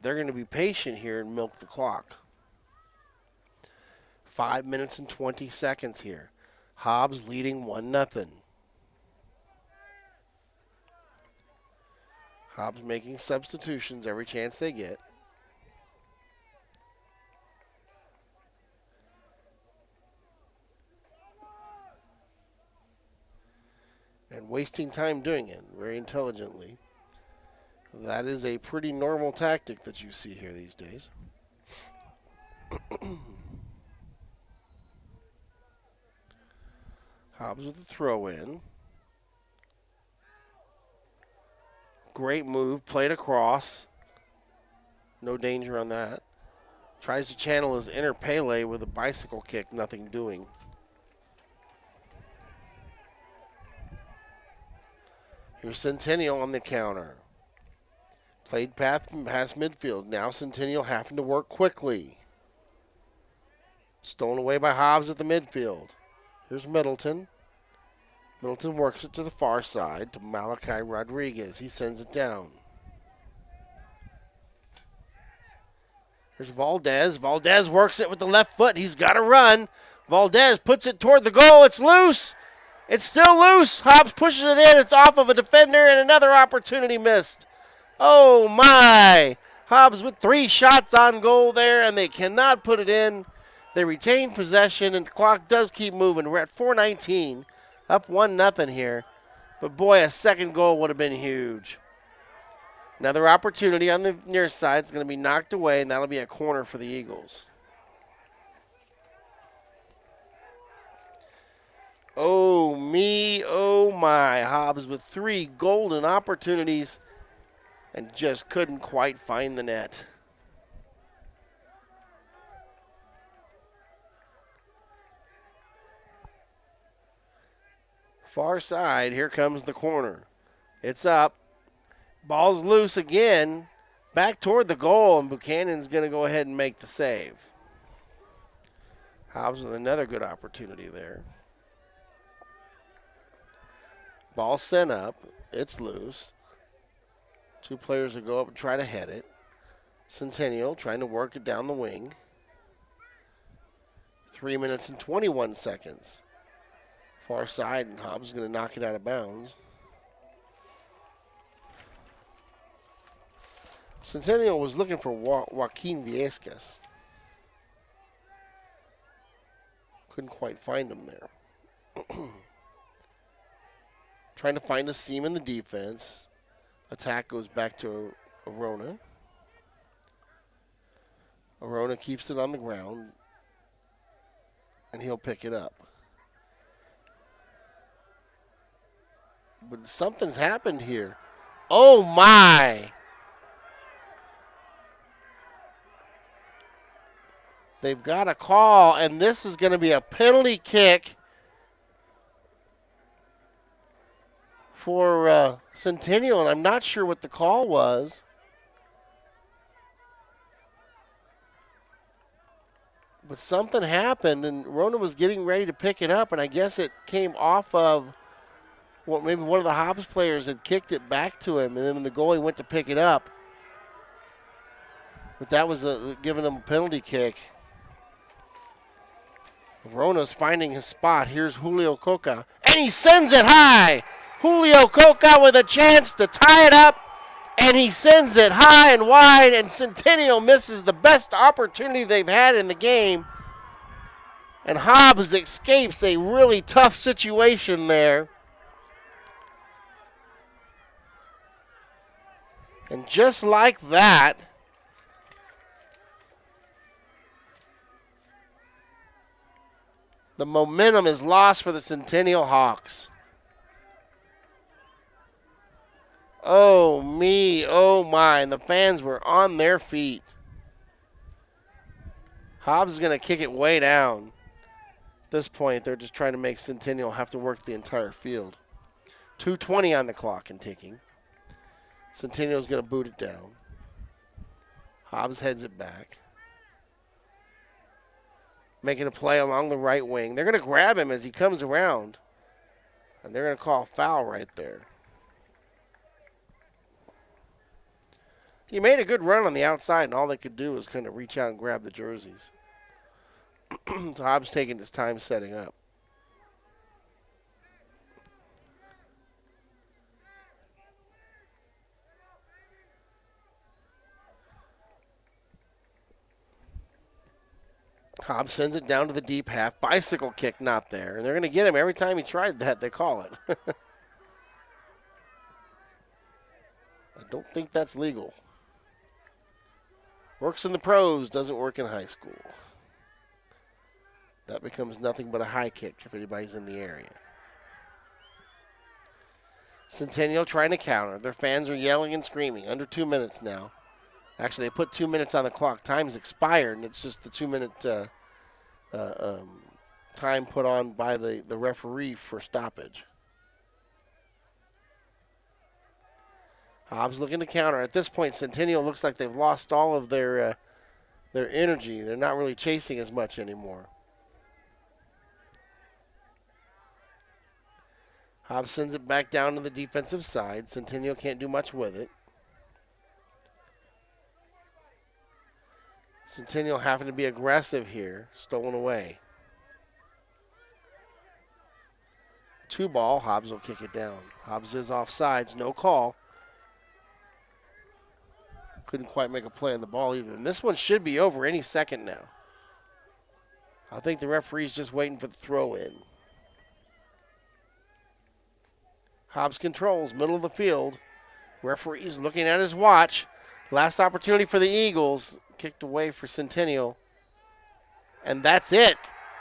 They're going to be patient here and milk the clock. 5 minutes and 20 seconds here. Hobbs leading 1-0. Hobbs making substitutions every chance they get. And wasting time doing it very intelligently. That is a pretty normal tactic that you see here these days. Hobbs with the throw in. Great move, played across. No danger on that. Tries to channel his inner Pele with a bicycle kick, nothing doing. Here's Centennial on the counter. Played past midfield. Now Centennial having to work quickly. Stolen away by Hobbs at the midfield. Here's Middleton. Middleton works it to the far side to Malachi Rodriguez. He sends it down. Here's Valdez. Valdez works it with the left foot. He's got to run. Valdez puts it toward the goal. It's loose. It's still loose. Hobbs pushes it in. It's off of a defender and another opportunity missed. Oh, my. Hobbs with 3 shots on goal there, and they cannot put it in. They retain possession, and the clock does keep moving. We're at 4:19, up 1-0 here. But, boy, a second goal would have been huge. Another opportunity on the near side is going to be knocked away, and that'll be a corner for the Eagles. Oh, me, oh, my. Hobbs with 3 golden opportunities and just couldn't quite find the net. Far side, here comes the corner. It's up. Ball's loose again. Back toward the goal, and Buchanan's going to go ahead and make the save. Hobbs with another good opportunity there. Ball sent up. It's loose. 2 players will go up and try to head it. Centennial trying to work it down the wing. 3 minutes and 21 seconds. Far side, and Hobbs is going to knock it out of bounds. Centennial was looking for Joaquin Viescas. Couldn't quite find him there. Trying to find a seam in the defense. Attack goes back to Arona. Arona keeps it on the ground, and he'll pick it up. But something's happened here. Oh, my. They've got a call, and this is going to be a penalty kick for Centennial, and I'm not sure what the call was. But something happened, and Rona was getting ready to pick it up, and I guess it came off of, well, maybe one of the Hobbs players had kicked it back to him, and then the goalie went to pick it up. But that was giving him a penalty kick. Rona's finding his spot. Here's Julio Coca, and he sends it high. Julio Coca with a chance to tie it up, and he sends it high and wide, and Centennial misses the best opportunity they've had in the game. And Hobbs escapes a really tough situation there. And just like that, the momentum is lost for the Centennial Hawks. Oh, me, oh, my. And the fans were on their feet. Hobbs is going to kick it way down. At this point, they're just trying to make Centennial have to work the entire field. 2:20 on the clock and ticking. Centennial's going to boot it down. Hobbs heads it back. Making a play along the right wing. They're going to grab him as he comes around. And they're going to call a foul right there. He made a good run on the outside, and all they could do was kind of reach out and grab the jerseys. So Hobbs taking his time setting up. Hobbs sends it down to the deep half. Bicycle kick not there. And they're going to get him every time he tried that, they call it. I don't think that's legal. Works in the pros, doesn't work in high school. That becomes nothing but a high kick if anybody's in the area. Centennial trying to counter. Their fans are yelling and screaming. Under 2 minutes now. Actually, they put 2 minutes on the clock. Time's expired, and it's just the 2 minute time put on by the referee for stoppage. Hobbs looking to counter. At this point, Centennial looks like they've lost all of their energy. They're not really chasing as much anymore. Hobbs sends it back down to the defensive side. Centennial can't do much with it. Centennial having to be aggressive here. Stolen away. 2 ball. Hobbs will kick it down. Hobbs is offsides. No call. Couldn't quite make a play on the ball either. And this one should be over any second now. I think the referee's just waiting for the throw in. Hobbs controls, middle of the field. Referee's looking at his watch. Last opportunity for the Eagles. Kicked away for Centennial. And that's it.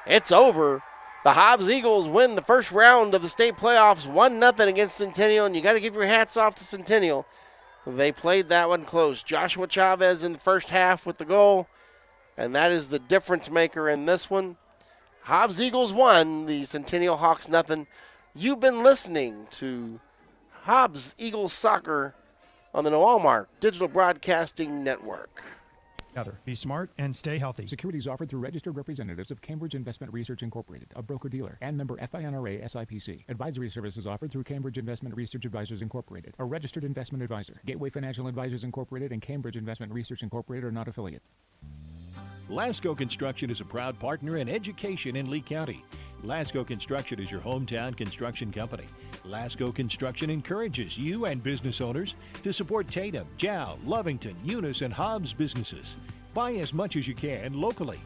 It's over. The Hobbs Eagles win the first round of the state playoffs 1-0 against Centennial, and you got to give your hats off to Centennial. They played that one close. Joshua Chavez in the first half with the goal, and that is the difference maker in this one. Hobbs Eagles won, the Centennial Hawks nothing. You've been listening to Hobbs Eagles Soccer on the Walmart Digital Broadcasting Network. Be smart and stay healthy. Securities offered through registered representatives of Cambridge Investment Research Incorporated, a broker-dealer, and member FINRA SIPC. Advisory services offered through Cambridge Investment Research Advisors Incorporated, a registered investment advisor. Gateway Financial Advisors Incorporated and Cambridge Investment Research Incorporated are not affiliates. Lasco Construction is a proud partner in education in Lee County. Lasco Construction is your hometown construction company. Lasco Construction encourages you and business owners to support Tatum, Jow, Lovington, Eunice, and Hobbs businesses. Buy as much as you can locally,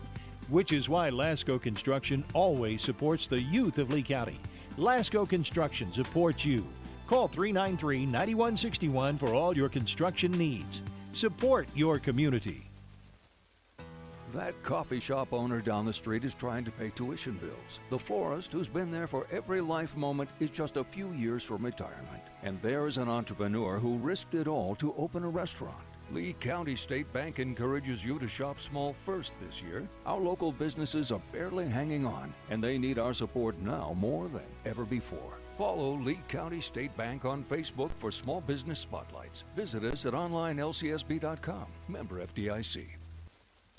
which is why Lasco Construction always supports the youth of Lee County. Lasco Construction supports you. Call 393-9161 for all your construction needs. Support your community. That coffee shop owner down the street is trying to pay tuition bills. The florist who's been there for every life moment is just a few years from retirement. And there's an entrepreneur who risked it all to open a restaurant. Lee County State Bank encourages you to shop small first this year. Our local businesses are barely hanging on, and they need our support now more than ever before. Follow Lee County State Bank on Facebook for small business spotlights. Visit us at onlinelcsb.com. Member FDIC.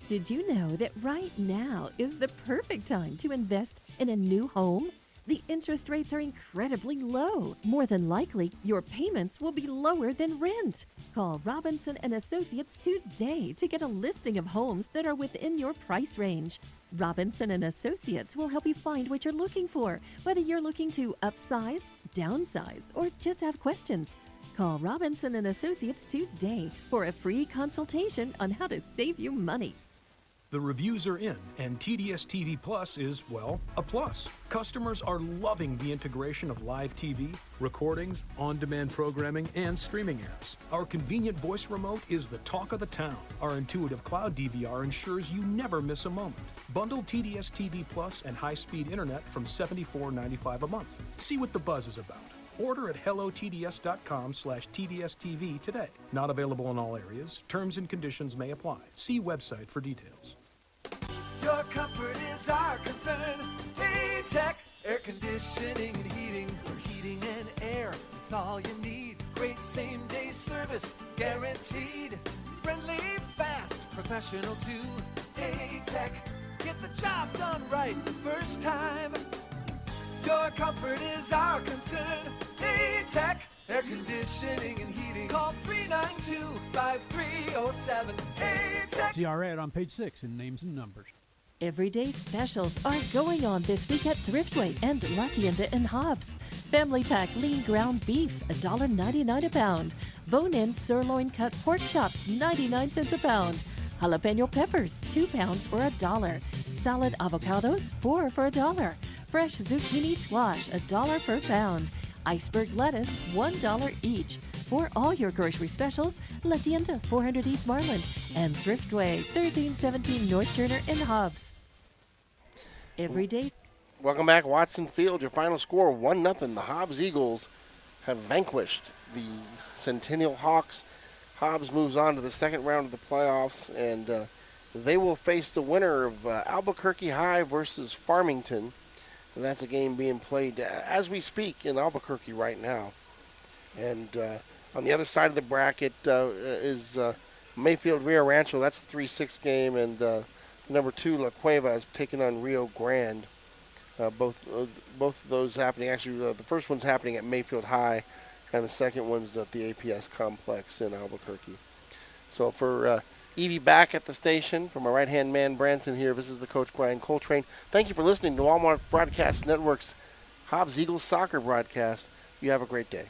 Did you know that right now is the perfect time to invest in a new home? The interest rates are incredibly low. More than likely, your payments will be lower than rent. Call Robinson and Associates today to get a listing of homes that are within your price range. Robinson and Associates will help you find what you're looking for, whether you're looking to upsize, downsize, or just have questions. Call Robinson and Associates today for a free consultation on how to save you money. The reviews are in, and TDS TV Plus is, well, a plus. Customers are loving the integration of live TV, recordings, on-demand programming, and streaming apps. Our convenient voice remote is the talk of the town. Our intuitive cloud DVR ensures you never miss a moment. Bundle TDS TV Plus and high-speed internet from $74.95 a month. See what the buzz is about. Order at hellotds.com/TDSTV today. Not available in all areas. Terms and conditions may apply. See website for details. Your comfort is our concern. Tech air conditioning and heating. For heating and air, it's all you need. Great same-day service, guaranteed. Friendly, fast, professional too. Tech, get the job done right the first time. Your comfort is our concern. Tech air conditioning and heating. Call 392-5307. Tech. See our ad on page 6 in names and numbers. Everyday specials are going on this week at Thriftway and La Tienda in Hobbs. Family pack lean ground beef, $1.99 a pound. Bone-in sirloin cut pork chops, 99 cents a pound. Jalapeno peppers, 2 pounds for $1. Salad avocados, 4 for $1. Fresh zucchini squash, $1 per pound. Iceberg lettuce, $1 each. For all your grocery specials, La Tienda, 400 East Marlin, and Thriftway, 1317 North Turner in Hobbs. Every day. Welcome back, Watson Field. Your final score, 1-0. The Hobbs Eagles have vanquished the Centennial Hawks. Hobbs moves on to the second round of the playoffs, and they will face the winner of Albuquerque High versus Farmington. And that's a game being played as we speak in Albuquerque right now. And on the other side of the bracket is Mayfield Rio Rancho. That's the 3-6 game. And number 2, La Cueva, is taking on Rio Grande. Both of those happening. Actually, the first one's happening at Mayfield High, and the second one's at the APS Complex in Albuquerque. So for Evie back at the station, for my right-hand man, Branson here, this is the Coach Brian Coltrane. Thank you for listening to Walmart Broadcast Network's Hobbs Eagles Soccer broadcast. You have a great day.